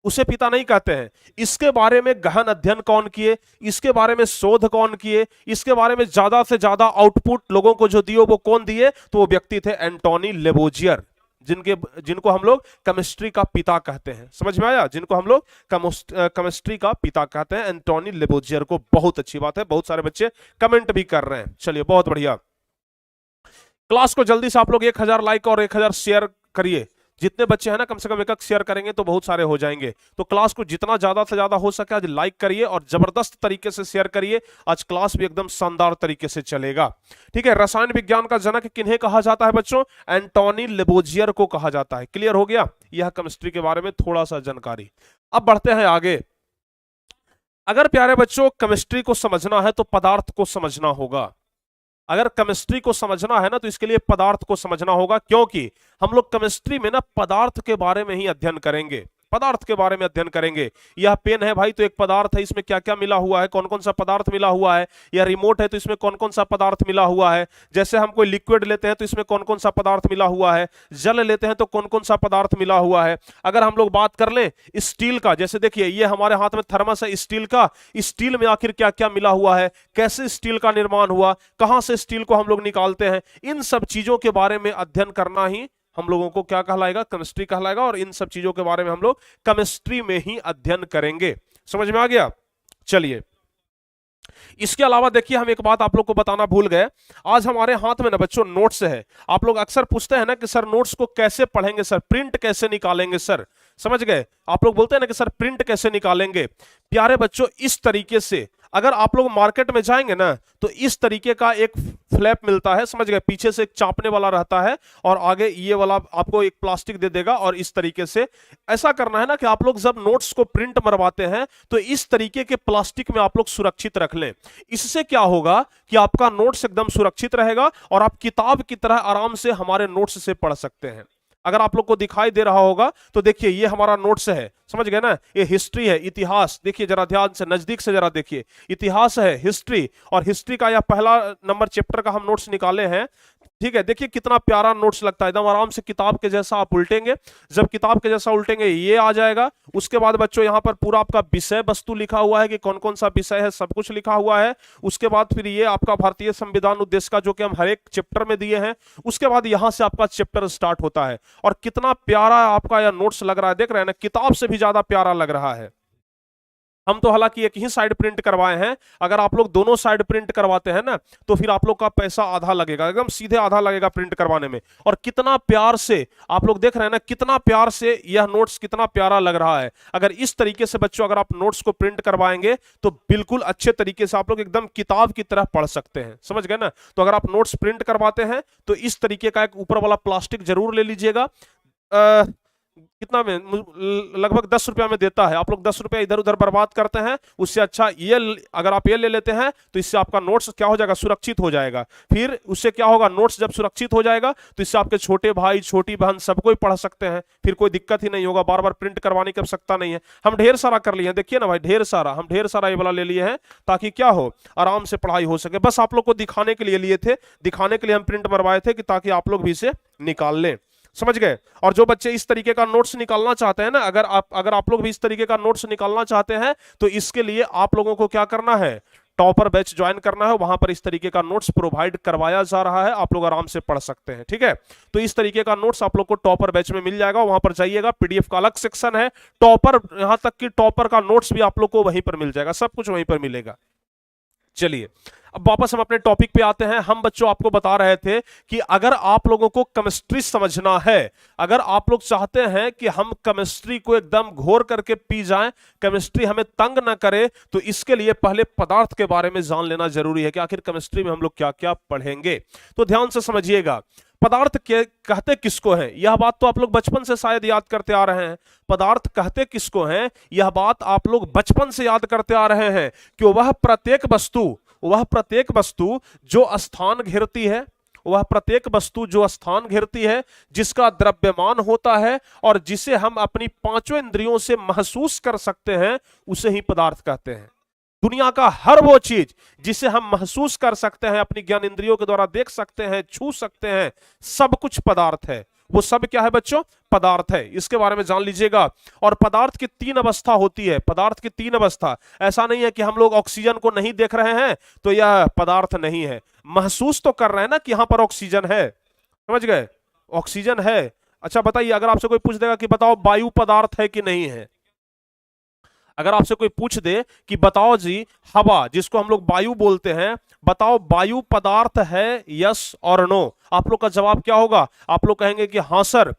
उसे पिता नहीं कहते हैं। इसके बारे में गहन अध्ययन कौन किए, इसके बारे में शोध कौन किए, इसके बारे में ज्यादा से ज्यादा आउटपुट लोगों को जो दिए वो कौन दिए, तो वो व्यक्ति थे एंटोनी लेबोजियर, जिनको हम लोग केमिस्ट्री का पिता कहते हैं। समझ में आया, जिनको हम लोग केमिस्ट्री का पिता कहते हैं, एंटोनी लेबोजियर को। बहुत अच्छी बात है, बहुत सारे बच्चे कमेंट भी कर रहे हैं। चलिए, बहुत बढ़िया। क्लास को जल्दी से आप लोग 1000 लाइक और 1000 शेयर करिए। जितने बच्चे हैं ना, कम से कम एक शेयर करेंगे तो बहुत सारे हो जाएंगे। तो क्लास को जितना ज्यादा से ज्यादा हो सके आज लाइक करिए और जबरदस्त तरीके से शेयर करिए। आज क्लास भी एकदम शानदार तरीके से चलेगा, ठीक है। रसायन विज्ञान का जनक किन्हें कहा जाता है बच्चों, एंटोनी लेबोजियर को कहा जाता है। क्लियर हो गया, यह केमिस्ट्री के बारे में थोड़ा सा जानकारी। अब बढ़ते हैं आगे। अगर प्यारे बच्चों केमिस्ट्री को समझना है तो पदार्थ को समझना होगा। अगर केमिस्ट्री को समझना है ना तो इसके लिए पदार्थ को समझना होगा, क्योंकि हम लोग केमिस्ट्री में ना पदार्थ के बारे में ही अध्ययन करेंगे, पदार्थ के बारे में अध्ययन करेंगे। यह पेन है भाई तो एक पदार्थ है, इसमें क्या क्या मिला हुआ है, कौन कौन सा पदार्थ मिला हुआ है। यह रिमोट है तो इसमें कौन कौन सा पदार्थ मिला हुआ है। जैसे हम कोई लिक्विड लेते हैं तो इसमें कौन कौन सा पदार्थ मिला हुआ है, जल लेते हैं तो कौन कौन सा पदार्थ मिला हुआ है। अगर हम लोग बात कर लें स्टील का, जैसे देखिए ये हमारे हाथ में थर्मस है स्टील का, स्टील में आखिर क्या क्या मिला हुआ है, कैसे स्टील का निर्माण हुआ, कहां से स्टील को हम लोग निकालते हैं, इन सब चीजों के बारे में अध्ययन करना ही हम लोगों को क्या कहलाएगा, केमिस्ट्री कहलाएगा। और इन सब चीजों के बारे में हम लोग केमिस्ट्री में ही अध्ययन करेंगे। समझ में आ गया। चलिए, इसके अलावा देखिए हम एक बात आप लोग को बताना भूल गए। आज हमारे हाथ में ना बच्चों नोट्स है। आप लोग अक्सर पूछते हैं ना कि सर नोट्स को कैसे पढ़ेंगे, सर प्रिंट कैसे निकालेंगे सर, समझ गए। आप लोग बोलते हैं ना कि सर प्रिंट कैसे निकालेंगे। प्यारे बच्चों, इस तरीके से अगर आप लोग मार्केट में जाएंगे ना तो इस तरीके का एक फ्लैप मिलता है, समझ गए। पीछे से एक चापने वाला रहता है और आगे ये वाला आपको एक प्लास्टिक दे देगा। और इस तरीके से ऐसा करना है ना कि आप लोग जब नोट्स को प्रिंट मरवाते हैं तो इस तरीके के प्लास्टिक में आप लोग सुरक्षित रख लें। इससे क्या होगा कि आपका नोट्स एकदम सुरक्षित रहेगा और आप किताब की तरह आराम से हमारे नोट्स से पढ़ सकते हैं। अगर आप लोग को दिखाई दे रहा होगा तो देखिए ये हमारा नोट्स है, समझ गए ना, ये हिस्ट्री है, इतिहास, देखिए जरा ध्यान से नजदीक से जरा देखिए, इतिहास है, हिस्ट्री, और हिस्ट्री का यह पहला नंबर चैप्टर का हम नोट्स निकाले हैं। ठीक है, देखिए कितना प्यारा नोट्स लगता है, एकदम आराम से किताब के जैसा आप उल्टेंगे, जब किताब के जैसा उल्टेंगे ये आ जाएगा। उसके बाद बच्चों यहाँ पर पूरा आपका विषय वस्तु लिखा हुआ है कि कौन कौन सा विषय है, सब कुछ लिखा हुआ है। उसके बाद फिर ये आपका भारतीय संविधान उद्देश्य का जो कि हम हर एक चैप्टर में दिए हैं। उसके बाद यहाँ से आपका चैप्टर स्टार्ट होता है, और कितना प्यारा आपका यह नोट्स लग रहा है, देख रहे हैं ना, किताब से भी ज्यादा प्यारा लग रहा है। हम तो हालांकि एक ही साइड प्रिंट करवाए हैं, अगर आप लोग दोनों साइड प्रिंट करवाते हैं ना तो फिर आप लोग का पैसा आधा लगेगा, एकदम सीधे आधा लगेगा प्रिंट करवाने में। और कितना प्यार से आप लोग देख रहे हैं ना, कितना प्यार से यह नोट्स कितना प्यारा लग रहा है। अगर इस तरीके से बच्चों अगर आप नोट्स को प्रिंट करवाएंगे तो बिल्कुल अच्छे तरीके से आप लोग एकदम किताब की तरह पढ़ सकते हैं, समझ गए ना। तो अगर आप नोट्स प्रिंट करवाते हैं तो इस तरीके का एक ऊपर वाला प्लास्टिक जरूर ले लीजिएगा। कितना में, लगभग 10 रुपया में देता है, आप लोग 10 रुपया इधर उधर बर्बाद करते हैं, उससे अच्छा ये अगर आप ये ले लेते हैं तो इससे आपका नोट्स क्या हो जाएगा, सुरक्षित हो जाएगा। फिर उससे क्या होगा, नोट्स जब सुरक्षित हो जाएगा तो इससे आपके छोटे भाई छोटी बहन सब कोई पढ़ सकते हैं, फिर कोई दिक्कत ही नहीं होगा, बार बार प्रिंट करवाने की आवश्यकता नहीं है। हम ढेर सारा कर लिए हैं, देखिए ना भाई, ढेर सारा, हम ढेर सारा ये वाला ले लिए हैं ताकि क्या हो, आराम से पढ़ाई हो सके। बस आप लोग को दिखाने के लिए लिए थे, दिखाने के लिए हम प्रिंट मरवाए थे कि ताकि आप लोग भी इसे निकाल लें, समझ गए। और जो बच्चे इस तरीके का नोट्स निकालना चाहते हैं ना, अगर आप लोग भी इस तरीके का नोट्स निकालना चाहते हैं तो इसके लिए आप लोगों को क्या करना है, टॉपर बैच ज्वाइन करना है। वहां पर इस तरीके का नोट्स प्रोवाइड करवाया जा रहा है, आप लोग आराम से पढ़ सकते हैं, ठीक है। तो इस तरीके का नोट्स आप लोग को टॉपर बैच में मिल जाएगा, वहां पर जाइएगा, पीडीएफ का अलग सेक्शन है, टॉपर, यहां तक कि टॉपर का नोट्स भी आप लोग को वहीं पर मिल जाएगा, सब कुछ वहीं पर मिलेगा। चलिए अब वापस हम अपने टॉपिक पे आते हैं। हम बच्चों आपको बता रहे थे कि अगर आप लोगों को केमिस्ट्री समझना है, अगर आप लोग चाहते हैं कि हम केमिस्ट्री को एकदम घोर करके पी जाएं, केमिस्ट्री हमें तंग ना करे, तो इसके लिए पहले पदार्थ के बारे में जान लेना जरूरी है कि आखिर केमिस्ट्री में हम लोग क्या क्या पढ़ेंगे। तो ध्यान से समझिएगा, पदार्थ के कहते किसको हैं, यह बात तो आप लोग बचपन से शायद याद करते आ रहे हैं। पदार्थ कहते किसको हैं, यह बात आप लोग बचपन से याद करते आ रहे हैं कि वह प्रत्येक वस्तु जो स्थान घेरती है, वह प्रत्येक वस्तु जो स्थान घेरती है, जिसका द्रव्यमान होता है और जिसे हम अपनी पांचों इंद्रियों से महसूस कर सकते हैं, उसे ही पदार्थ कहते हैं। दुनिया का हर वो चीज जिसे हम महसूस कर सकते हैं, अपनी ज्ञान इंद्रियों के द्वारा देख सकते हैं, छू सकते हैं, सब कुछ पदार्थ है। वो सब क्या है बच्चों, पदार्थ है। इसके बारे में जान लीजिएगा। और पदार्थ की 3 अवस्था होती है, पदार्थ की 3 अवस्था। ऐसा नहीं है कि हम लोग ऑक्सीजन को नहीं देख रहे हैं तो यह पदार्थ नहीं है, महसूस तो कर रहे हैं ना कि यहां पर ऑक्सीजन है, समझ गए, ऑक्सीजन है। अच्छा बताइए, अगर आपसे कोई पूछ देगा कि बताओ वायु पदार्थ है कि नहीं है, अगर आपसे कोई पूछ दे कि बताओ जी हवा, जिसको हम लोग वायु बोलते हैं, बताओ वायु पदार्थ है, यस और नो, आप लोग का जवाब क्या होगा, आप लोग कहेंगे कि हाँ सर,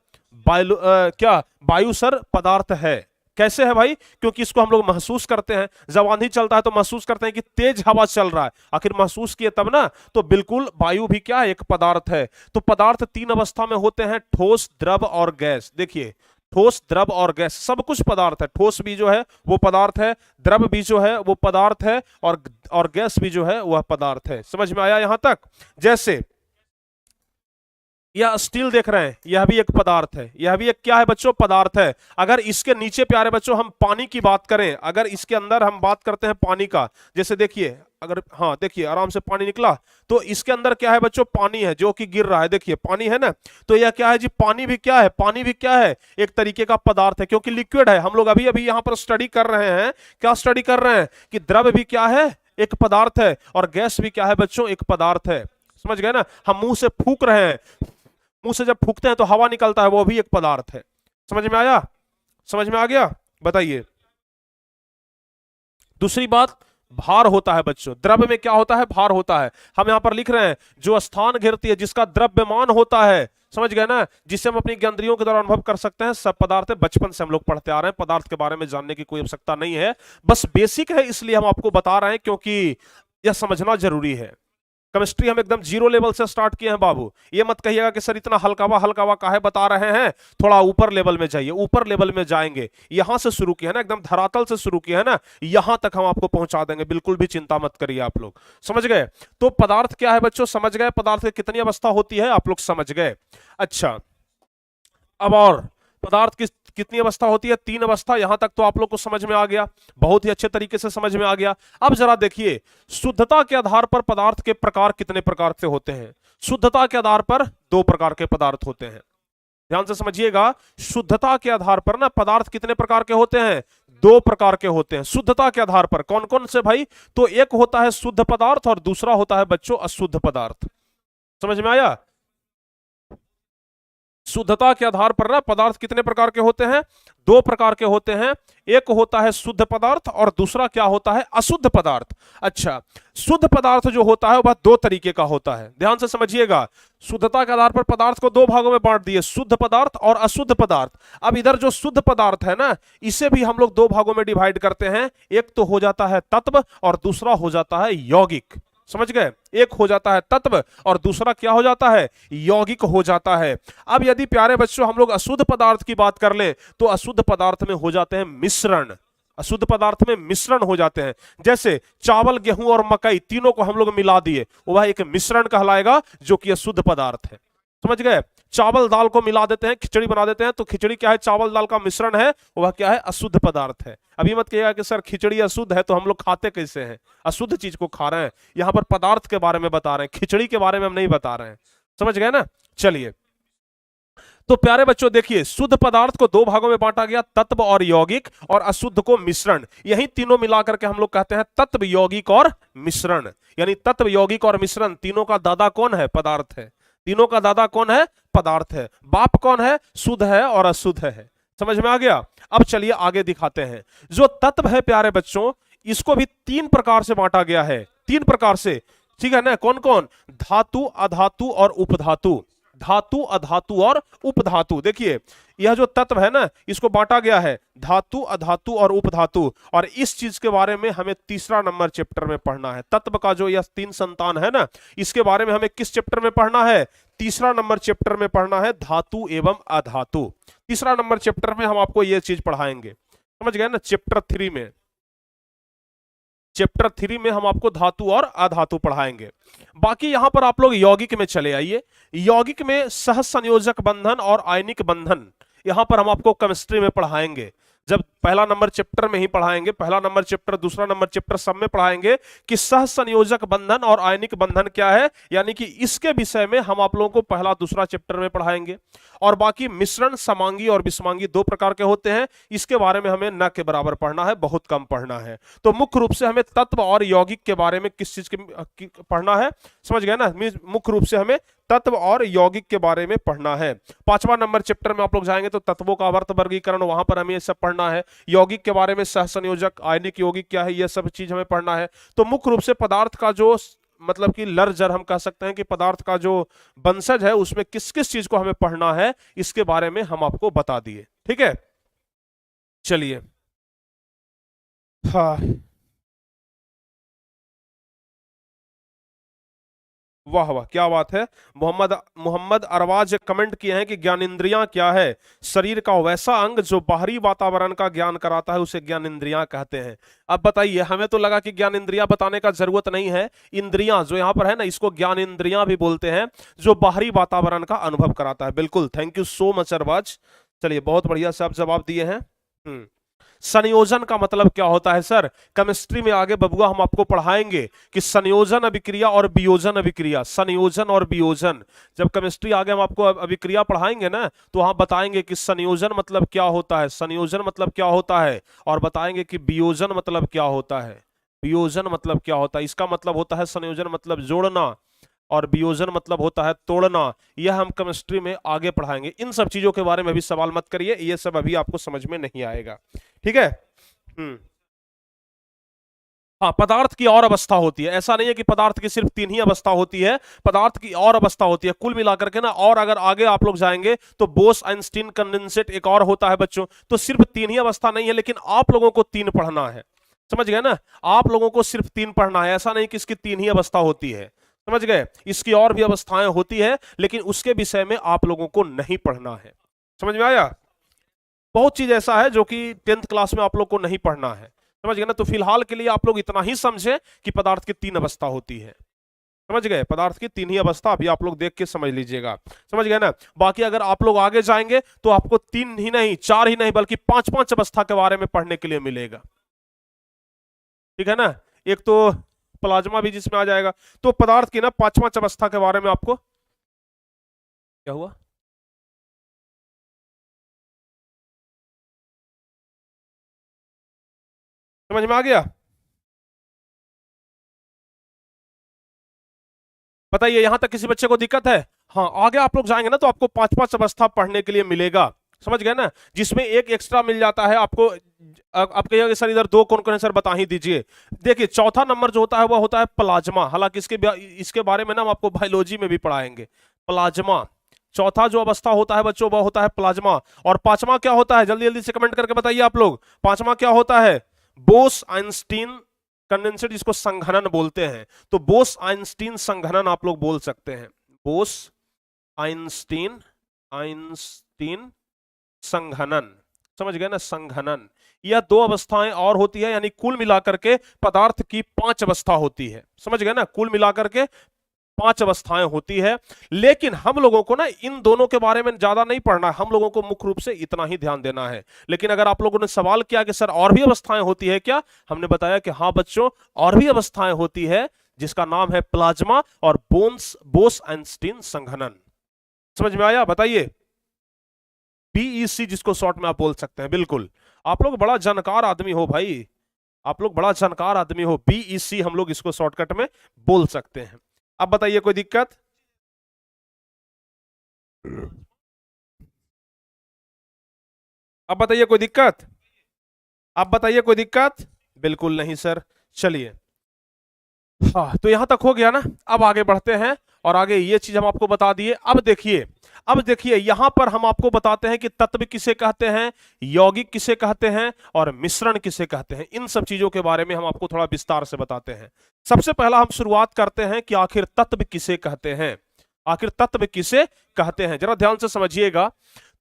क्या वायु सर पदार्थ है। कैसे है भाई, क्योंकि इसको हम लोग महसूस करते हैं, जब आंधी चलता है तो महसूस करते हैं कि तेज हवा चल रहा है, आखिर महसूस किए तब ना। तो बिल्कुल वायु भी क्या है, एक पदार्थ है। तो पदार्थ 3 अवस्था में होते हैं, ठोस, द्रव और गैस। देखिए ठोस, द्रव और गैस सब कुछ पदार्थ है। ठोस भी जो है वो पदार्थ है, द्रव भी जो है वो पदार्थ है, और गैस भी जो है वह पदार्थ है। समझ में आया यहां तक। जैसे यह स्टील देख रहे हैं, यह भी एक पदार्थ है, यह भी एक क्या है बच्चों, पदार्थ है। अगर इसके नीचे प्यारे बच्चों हम पानी की बात करें, अगर इसके अंदर हम बात करते हैं पानी का, जैसे देखिए, अगर हाँ देखिए आराम से पानी निकला, तो इसके अंदर क्या है बच्चों, पानी है जो कि गिर रहा है, देखिए पानी है ना। तो यह क्या है जी, पानी भी क्या है, पानी भी क्या है, एक तरीके का पदार्थ है, क्योंकि लिक्विड है। हम लोग अभी अभी यहाँ पर स्टडी कर रहे हैं, क्या स्टडी कर रहे हैं कि द्रव भी क्या है, एक पदार्थ है, और गैस भी क्या है बच्चों, एक पदार्थ है। समझ गए ना। हम मुंह से फूंक रहे हैं, मुंह से जब फूंकते हैं तो हवा निकलता है, वो भी एक पदार्थ है। समझ में आया, समझ में आ गया, बताइए। दूसरी बात, भार होता है बच्चों, द्रव्य में क्या होता है, भार होता है। हम यहां पर लिख रहे हैं जो स्थान घेरती है, जिसका द्रव्यमान होता है, समझ गए ना, जिसे हम अपनी ज्ञानेंद्रियों के द्वारा अनुभव कर सकते हैं, सब पदार्थ है। बचपन से हम लोग पढ़ते आ रहे हैं, पदार्थ के बारे में जानने की कोई आवश्यकता नहीं है, बस बेसिक है, इसलिए हम आपको बता रहे हैं, क्योंकि यह समझना जरूरी है। केमिस्ट्री हम एकदम 0 लेवल से स्टार्ट किए हैं बाबू। ये मत कहिएगा कि सर इतना हल्कावा काहे बता रहे हैं, थोड़ा ऊपर लेवल में जाइए, ऊपर लेवल में जाएंगे। यहां से शुरू किया है ना, एकदम धरातल से शुरू किया है ना, यहां तक हम आपको पहुंचा देंगे, बिल्कुल भी चिंता मत करिए आप लोग। समझ गए। तो पदार्थ क्या है बच्चों, समझ गए, पदार्थ की कितनी अवस्था होती है आप लोग समझ गए। अच्छा अब और पदार्थ की कितनी अवस्था होती है? 3 अवस्था। यहां तक तो आप लोग को समझ में आ गया, बहुत ही अच्छे तरीके से समझ में आ गया। अब जरा देखिए, शुद्धता के आधार पर पदार्थ के प्रकार कितने प्रकार से होते हैं? शुद्धता के आधार पर 2 प्रकार के पदार्थ होते हैं। ध्यान से समझिएगा, शुद्धता के आधार पर ना पदार्थ कितने प्रकार के होते हैं? 2 प्रकार के होते हैं शुद्धता के आधार पर। कौन कौन से भाई? तो एक होता है शुद्ध पदार्थ और दूसरा होता है बच्चों अशुद्ध पदार्थ। समझ में आया? शुद्धता के आधार पर ना पदार्थ कितने प्रकार के होते हैं? 2 प्रकार के होते हैं। एक होता है शुद्ध पदार्थ और दूसरा क्या होता है? अशुद्ध पदार्थ। अच्छा, शुद्ध पदार्थ जो होता है वह 2 तरीके का होता है। ध्यान से समझिएगा, शुद्धता के आधार पर पदार्थ को 2 भागों में बांट दिए, शुद्ध पदार्थ और अशुद्ध पदार्थ। अब इधर जो शुद्ध पदार्थ है ना, इसे भी हम लोग 2 भागों में डिवाइड करते हैं। एक तो हो जाता है तत्व और दूसरा हो जाता है यौगिक। समझ गए? एक हो जाता है तत्व और दूसरा क्या हो जाता है? यौगिक हो जाता है। अब यदि प्यारे बच्चों हम लोग अशुद्ध पदार्थ की बात कर लें तो अशुद्ध पदार्थ में हो जाते हैं मिश्रण। अशुद्ध पदार्थ में मिश्रण हो जाते हैं। जैसे चावल, गेहूं और मकई तीनों को हम लोग मिला दिए, वह एक मिश्रण कहलाएगा जो कि अशुद्ध पदार्थ है। समझ गए? चावल दाल को मिला देते हैं, खिचड़ी बना देते हैं, तो खिचड़ी क्या है? चावल दाल का मिश्रण है, वह क्या है? अशुद्ध पदार्थ है। अभी मत कहिएगा कि सर खिचड़ी अशुद्ध है तो हम लोग खाते कैसे हैं? अशुद्ध चीज को खा रहे हैं। यहां पर पदार्थ के बारे में बता रहे हैं, खिचड़ी के बारे में हम नहीं बता रहे हैं। समझ गए ना? चलिए, तो प्यारे बच्चों देखिए, शुद्ध पदार्थ को 2 भागों में बांटा गया, तत्व और यौगिक, और अशुद्ध को मिश्रण। यही तीनों मिलाकर के हम लोग कहते हैं तत्व, यौगिक और मिश्रण। यानी तत्व, यौगिक और मिश्रण, तीनों का दादा कौन है? पदार्थ है। तीनों का दादा कौन है? पदार्थ है। बाप कौन है? शुद्ध है और अशुद्ध है। समझ में आ गया? अब चलिए आगे दिखाते हैं। जो तत्व है प्यारे बच्चों, इसको भी 3 प्रकार से बांटा गया है। 3 प्रकार से, ठीक है ना? कौन कौन? धातु, अधातु और उपधातु। धातु, अधातु और उपधातु। देखिए, यह जो तत्व है ना, इसको बांटा गया है धातु, अधातु और उपधातु। और इस चीज के बारे में हमें 3रा नंबर चैप्टर में पढ़ना है। तत्व का जो यह 3 संतान है ना, इसके बारे में हमें किस चैप्टर में पढ़ना है? 3रा नंबर चैप्टर में पढ़ना है, धातु एवं अधातु। 3रा नंबर चैप्टर में हम आपको यह चीज पढ़ाएंगे। समझ गए ना? चैप्टर 3 में, चैप्टर 3 में हम आपको धातु और अधातु पढ़ाएंगे। बाकी यहां पर आप लोग यौगिक में चले आइए। यौगिक में सहसंयोजक बंधन और आयनिक बंधन यहां पर हम आपको केमिस्ट्री में पढ़ाएंगे। जब पहला नंबर चैप्टर में ही पढ़ाएंगे, पहला नंबर चैप्टर, दूसरा नंबर चैप्टर सब में पढ़ाएंगे कि सहसंयोजक बंधन और आयनिक बंधन क्या है। यानी कि इसके विषय में हम आप लोगों को पहला, दूसरा चैप्टर में पढ़ाएंगे। और बाकी मिश्रण, समांगी और विषमांगी 2 प्रकार के होते हैं। इसके बारे में हमें न के बराबर पढ़ना है, बहुत कम पढ़ना है। तो मुख्य रूप से हमें तत्व और यौगिक के बारे में किस चीज की पढ़ना है? समझ गए ना? मुख्य रूप से हमें तत्व और यौगिक के बारे में पढ़ना है। 5वां नंबर चैप्टर में आप लोग जाएंगे तो तत्वों का आवर्त वर्गीकरण, वहां पर हमें ये सब पढ़ना है। यौगिक के बारे में सहसंयोजक, आयनिक, यौगिक क्या है, ये सब चीज हमें पढ़ना है। तो मुख्य रूप से पदार्थ का जो मतलब कि लर जर हम कह सकते हैं कि पदार्थ का जो वंशज है उसमें किस किस चीज को हमें पढ़ना है, इसके बारे में हम आपको बता दिए। ठीक है, चलिए। हाँ, वाह वाह, क्या बात है। मोहम्मद मोहम्मद अरवाज कमेंट किए हैं कि ज्ञानेंद्रियां क्या है? शरीर का वैसा अंग जो बाहरी वातावरण का ज्ञान कराता है, उसे ज्ञानेंद्रियां कहते हैं। अब बताइए, हमें तो लगा कि ज्ञानेंद्रियां बताने का जरूरत नहीं है। इंद्रियां जो यहाँ पर है ना, इसको ज्ञानेंद्रियां भी बोलते हैं, जो बाहरी वातावरण का अनुभव कराता है। बिल्कुल, thank you so much Arbaz. चलिए, बहुत बढ़िया से आप जवाब दिए हैं। संयोजन का मतलब क्या होता है सर? केमिस्ट्री में आगे बबुआ हम आपको पढ़ाएंगे कि संयोजन अभिक्रिया और वियोजन अभिक्रिया, संयोजन और वियोजन। जब केमिस्ट्री आगे हम आपको अभिक्रिया पढ़ाएंगे ना, तो वहां बताएंगे कि संयोजन मतलब क्या होता है, संयोजन मतलब क्या होता है, और बताएंगे कि वियोजन मतलब क्या होता है। वियोजन मतलब क्या होता है? इसका मतलब होता है संयोजन मतलब जोड़ना, और वियोजन मतलब होता है तोड़ना। यह हम केमिस्ट्री में आगे पढ़ाएंगे। इन सब चीजों के बारे में अभी सवाल मत करिए, ये सब अभी आपको समझ में नहीं आएगा। ठीक है। हाँ, पदार्थ की और अवस्था होती है। ऐसा नहीं है कि पदार्थ की सिर्फ 3 ही अवस्था होती है, पदार्थ की और अवस्था होती है कुल मिलाकर के ना। और अगर आगे आप लोग जाएंगे तो बोस आइंस्टीन कंडेंसेट एक और होता है बच्चों। तो सिर्फ 3 ही अवस्था नहीं है, लेकिन आप लोगों को 3 पढ़ना है। समझ गए ना? आप लोगों को सिर्फ 3 पढ़ना है, ऐसा नहीं कि इसकी 3 ही अवस्था होती है। समझ गए? इसकी और भी अवस्थाएं होती है, लेकिन उसके विषय में आप लोगों को नहीं पढ़ना है। समझ में आया? बहुत चीज ऐसा है जो कि 10th क्लास में आप लोग को नहीं पढ़ना है। समझ गए ना? तो फिलहाल के लिए आप लोग इतना ही समझे कि पदार्थ की 3 अवस्था होती है। समझ गए, पदार्थ की तीन ही अवस्था अभी आप लोग देख के समझ लीजिएगा, समझ गए ना। बाकी अगर आप लोग आगे जाएंगे तो आपको तीन ही नहीं, चार ही नहीं, बल्कि पांच पांच अवस्था के बारे में पढ़ने के लिए मिलेगा, ठीक है ना। एक तो प्लाज्मा भी जिसमें आ जाएगा, तो पदार्थ की ना पांच पांच अवस्था के बारे में आपको, क्या हुआ, समझ में आ गया। बताइए यहां तक किसी बच्चे को दिक्कत है? हाँ, आगे आप लोग जाएंगे ना तो आपको पांच पांच अवस्था पढ़ने के लिए मिलेगा, समझ गए ना, जिसमें एक एक्स्ट्रा मिल जाता है आपको। आप कहिएगा सर इधर दो कौन कौन है सर, बता ही दीजिए। देखिए चौथा नंबर जो होता है वह होता है प्लाज्मा, हालांकि इसके बारे में ना हम आपको बायोलॉजी में भी पढ़ाएंगे। प्लाज्मा चौथा जो अवस्था होता है बच्चों, वह होता है प्लाज्मा। और पांचवा क्या होता है, जल्दी जल्दी से कमेंट करके बताइए आप लोग, पांचवा क्या होता है? बोस आइंस्टीन कंडेंसर, जिसको संघनन बोलते हैं। तो बोस आइंस्टीन संघनन आप लोग बोल सकते हैं, बोस आइंस्टीन, आइंस्टीन संघनन, समझ गए ना, संघनन। यह दो अवस्थाएं और होती है, यानी कुल मिलाकर के पदार्थ की पांच अवस्था होती है, समझ गए ना, कुल मिलाकर के पांच अवस्थाएं होती है। लेकिन हम लोगों को ना इन दोनों के बारे में ज्यादा नहीं पढ़ना है, हम लोगों को मुख्य रूप से इतना ही ध्यान देना है। लेकिन अगर आप लोगों ने सवाल किया कि सर और भी अवस्थाएं होती है क्या, हमने बताया कि हाँ बच्चों और भी अवस्थाएं होती है, जिसका नाम है प्लाज्मा और बोस आइंस्टीन संघनन। समझ में आया? बताइए, बीईसी जिसको शॉर्ट में आप बोल सकते हैं। बिल्कुल, आप लोग बड़ा जानकार आदमी हो भाई, आप लोग बड़ा जानकार आदमी हो, बीईसी हम लोग इसको शॉर्टकट में बोल सकते हैं। अब बताइए कोई दिक्कत? अब बताइए कोई दिक्कत? अब बताइए कोई दिक्कत? बिल्कुल नहीं सर। चलिए, हाँ तो यहां तक हो गया ना। अब आगे बढ़ते हैं, और आगे ये चीज हम आपको बता दिए। अब देखिए यहां पर हम आपको बताते हैं कि तत्व किसे कहते हैं, यौगिक किसे कहते हैं, और मिश्रण किसे कहते हैं। इन सब चीजों के बारे में हम आपको थोड़ा विस्तार से बताते हैं। सबसे पहला हम शुरुआत करते हैं कि आखिर तत्व किसे कहते हैं, आखिर तत्व किसे कहते हैं, जरा ध्यान से समझिएगा।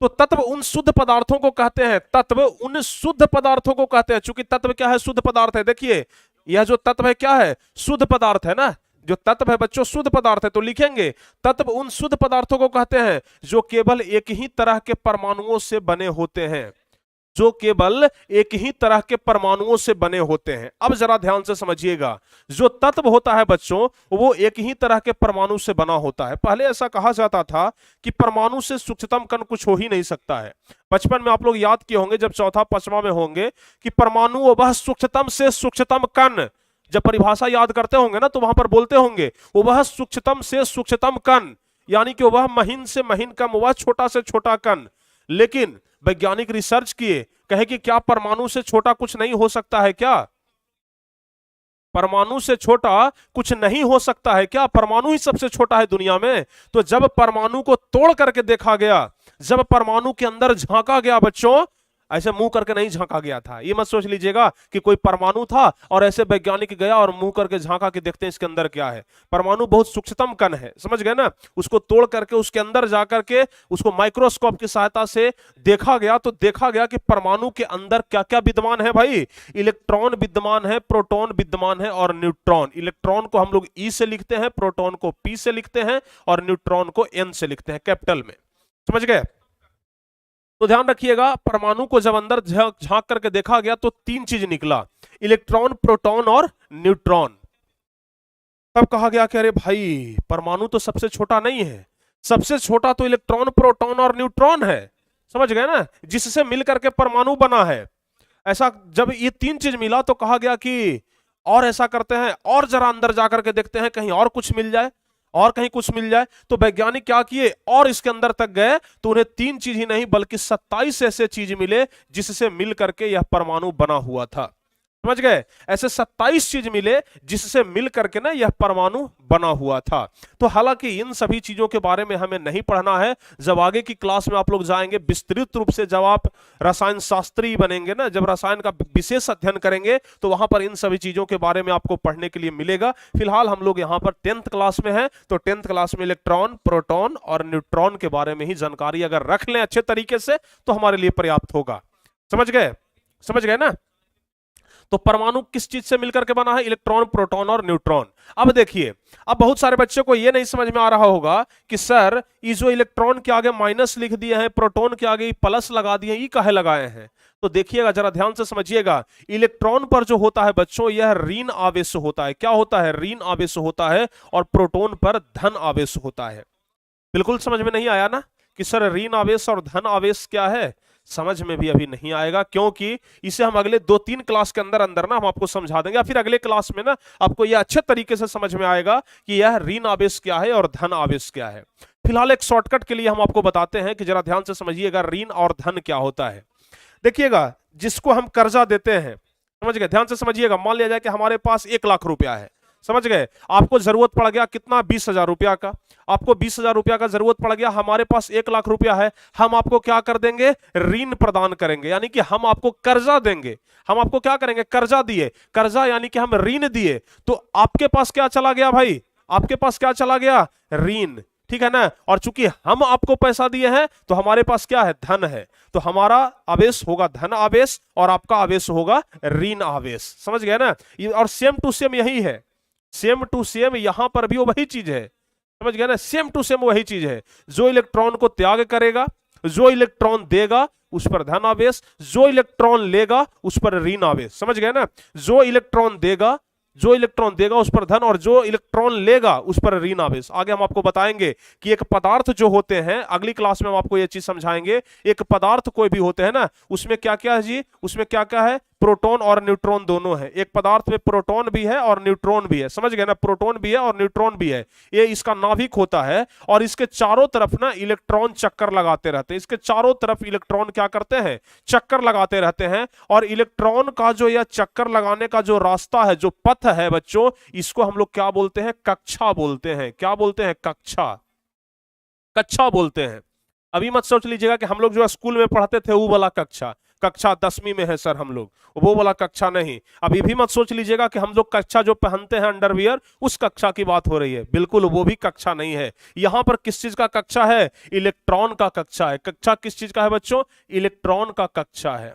तो तत्व उन शुद्ध पदार्थों को कहते हैं, तत्व उन शुद्ध पदार्थों को कहते हैं। चूंकि तत्व क्या है, शुद्ध पदार्थ है। देखिए यह जो तत्व है क्या है, शुद्ध पदार्थ है ना, जो तत्व है बच्चों शुद्ध पदार्थ है। तो लिखेंगे तत्व उन शुद्ध पदार्थों को कहते हैं जो केवल एक ही तरह के परमाणुओं से बने होते हैं, जो केवल एक ही तरह के परमाणुओं से बने होते हैं। अब जरा ध्यान से समझिएगा, जो तत्व होता है बच्चों वो एक ही तरह के परमाणु से बना होता है। पहले ऐसा कहा जाता था कि परमाणु से सूक्ष्मतम कण कुछ हो ही नहीं सकता है। बचपन में आप लोग याद किए होंगे, जब चौथा पांचवा में होंगे, कि परमाणु वह सूक्ष्मतम से सूक्ष्मतम कण, जब परिभाषा याद करते होंगे ना तो वहां पर बोलते होंगे वो वह सूक्ष्मतम से सूक्ष्मतम कण, यानी कि वह महीन से महीन कण, वह छोटा से छोटा कण। लेकिन वैज्ञानिक रिसर्च किए, कहे कि क्या परमाणु से छोटा कुछ नहीं हो सकता है क्या, परमाणु से छोटा कुछ नहीं हो सकता है क्या, परमाणु ही सबसे छोटा है दुनिया में। तो जब परमाणु को तोड़ करके देखा गया, जब परमाणु के अंदर झांका गया बच्चों, ऐसे मुंह करके नहीं झांका गया था, ये मत सोच लीजिएगा कि कोई परमाणु था और ऐसे वैज्ञानिक गया और मुंह करके झांका के देखते हैं इसके अंदर क्या है। परमाणु बहुत सूक्ष्मतम कण है, समझ गए ना। उसको तोड़ करके उसके अंदर जाकर के उसको माइक्रोस्कोप की सहायता से देखा गया, तो देखा गया कि परमाणु के अंदर क्या क्या विद्यमान है भाई। इलेक्ट्रॉन विद्यमान है, प्रोटॉन विद्यमान है और न्यूट्रॉन। इलेक्ट्रॉन को हम लोग ई से लिखते हैं, प्रोटॉन को पी से लिखते हैं और न्यूट्रॉन को एन से लिखते हैं, कैपिटल में, समझ गए। तो ध्यान रखिएगा, परमाणु को जब अंदर झांक करके देखा गया तो तीन चीज निकला, इलेक्ट्रॉन, प्रोटॉन और न्यूट्रॉन। तब कहा गया कि अरे भाई परमाणु तो सबसे छोटा नहीं है, सबसे छोटा तो इलेक्ट्रॉन, प्रोटॉन और न्यूट्रॉन है, समझ गए ना, जिससे मिलकर के परमाणु बना है। ऐसा जब ये तीन चीज मिला तो कहा गया कि और ऐसा करते हैं, और जरा अंदर जाकर के देखते हैं कहीं और कुछ मिल जाए, और कहीं कुछ मिल जाए। तो वैज्ञानिक क्या किए, और इसके अंदर तक गए तो उन्हें तीन चीज ही नहीं बल्कि 27 ऐसे चीज मिले जिससे मिल करके यह परमाणु बना हुआ था, समझ गए। ऐसे 27 चीज मिले जिससे मिल करके ना यह परमाणु बना हुआ था। तो हालांकि इन सभी चीजों के बारे में हमें नहीं पढ़ना है, जब आगे की क्लास में आप लोग जाएंगे विस्तृत रूप से, जब आप रसायन शास्त्री बनेंगे ना, जब रसायन का विशेष अध्ययन करेंगे तो वहां पर इन सभी चीजों के बारे में आपको पढ़ने के लिए मिलेगा। फिलहाल हम लोग यहाँ पर 10th क्लास में हैं, तो 10th क्लास में इलेक्ट्रॉन, प्रोटॉन और न्यूट्रॉन के बारे में ही जानकारी अगर रख लें अच्छे तरीके से तो हमारे लिए पर्याप्त होगा, समझ गए, समझ गए ना। तो परमाणु किस चीज से मिलकर के बना है? इलेक्ट्रॉन, प्रोटॉन और न्यूट्रॉन। अब देखिए, अब बहुत सारे बच्चों को यह नहीं समझ में आ रहा होगा कि सर ये जो इलेक्ट्रॉन के आगे माइनस लिख दिए हैं, प्रोटॉन के आगे प्लस लगा दिए, ये काहे लगाए हैं? तो देखिएगा, जरा ध्यान से समझिएगा, इलेक्ट्रॉन पर जो होता है बच्चों, यह ऋण आवेश होता है। क्या होता है? ऋण आवेश होता है। और प्रोटॉन पर धन आवेश होता है। बिल्कुल समझ में नहीं आया ना कि सर ऋण आवेश और धन आवेश क्या है? समझ में भी अभी नहीं आएगा, क्योंकि इसे हम अगले 2-3 क्लास के अंदर अंदर ना हम आपको समझा देंगे, या फिर अगले क्लास में ना आपको यह अच्छे तरीके से समझ में आएगा कि यह ऋण आवेश क्या है और धन आवेश क्या है। फिलहाल एक शॉर्टकट के लिए हम आपको बताते हैं कि जरा ध्यान से समझिएगा ऋण और धन क्या होता है। देखिएगा, जिसको हम कर्जा देते हैं, समझ गए, ध्यान से समझिएगा, मान लिया जाए कि हमारे पास 1 लाख रुपया है, समझ गए, आपको जरूरत पड़ गया कितना? 20,000 रुपया का। आपको 20,000 रुपया का जरूरत पड़ गया, हमारे पास 1 लाख रुपया है, हम आपको क्या कर देंगे? ऋण प्रदान करेंगे, यानी कि हम आपको कर्जा देंगे। हम आपको क्या करेंगे? कर्जा दिए, कर्जा यानी कि हम ऋण दिए। तो आपके पास क्या चला गया भाई? आपके पास क्या चला गया? ऋण, ठीक है ना। और चूंकि हम आपको पैसा दिए हैं तो हमारे पास क्या है? धन है। तो हमारा आवेश होगा धन आवेश और आपका आवेश होगा ऋण आवेश। समझ गए ना? और सेम टू सेम यही है, सेम टू सेम यहां पर भी वही चीज है। समझ गए ना? सेम टू सेम वही चीज है। जो इलेक्ट्रॉन को त्याग करेगा, जो इलेक्ट्रॉन देगा उस पर धन आवेश, जो इलेक्ट्रॉन लेगा उस पर ऋण आवेश। समझ गए ना? जो इलेक्ट्रॉन देगा, जो इलेक्ट्रॉन देगा उस पर धन, और जो इलेक्ट्रॉन लेगा उस पर ऋण आवेश। आगे हम आपको बताएंगे कि एक पदार्थ जो होते हैं, अगली क्लास में हम आपको ये चीज समझाएंगे, एक पदार्थ कोई भी होते हैं ना, उसमें क्या क्या है जी? उसमें क्या क्या है? प्रोटॉन और न्यूट्रॉन दोनों है। एक पदार्थ में प्रोटॉन भी है और न्यूट्रॉन भी है। समझ गए ना? प्रोटॉन भी है और न्यूट्रॉन भी है। ये इसका नाभिक होता है और इसके चारों तरफ ना इलेक्ट्रॉन चक्कर लगाते रहते हैं। इसके चारों तरफ इलेक्ट्रॉन क्या करते हैं? चक्कर लगाते रहते हैं। और इलेक्ट्रॉन का जो यह चक्कर लगाने का जो रास्ता है, जो पथ है बच्चों, इसको हम लोग क्या बोलते हैं? कक्षा बोलते हैं। क्या बोलते हैं? कक्षा, कक्षा बोलते हैं। अभी मत सोच लीजिएगा कि हम लोग जो स्कूल में पढ़ते थे वो वाला कक्षा, कक्षा 10वीं में है सर हम लोग, वो वाला कक्षा नहीं। अभी भी मत सोच लीजिएगा कि हम लोग कक्षा जो पहनते हैं अंडरवियर, उस कक्षा की बात हो रही है। बिल्कुल वो भी कक्षा नहीं है। यहां पर किस चीज का कक्षा है? इलेक्ट्रॉन का कक्षा है। कक्षा किस चीज का है बच्चों? इलेक्ट्रॉन का कक्षा है।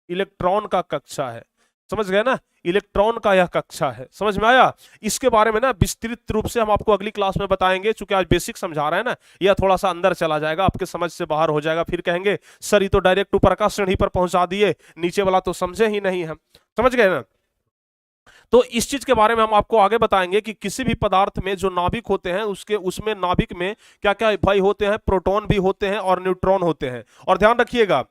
इलेक्ट्रॉन का कक्षा है। समझ गए ना? इलेक्ट्रॉन का यह कक्षा है। समझ में आया? इसके बारे में ना विस्तृत रूप से हम आपको अगली क्लास में बताएंगे। चूंकि आज बेसिक समझा रहे हैं ना, यह थोड़ा सा अंदर चला जाएगा, आपके समझ से बाहर हो जाएगा, फिर कहेंगे सर ये तो डायरेक्ट ऊपर का श्रेणी पर पहुंचा दिए, नीचे वाला तो समझे ही नहीं हम। समझ गए ना? तो इस चीज के बारे में हम आपको आगे बताएंगे कि किसी भी पदार्थ में जो नाभिक होते हैं, उसके उसमें नाभिक में क्या क्या भाई होते हैं? प्रोटॉन भी होते हैं और न्यूट्रॉन होते हैं। और ध्यान रखिएगा,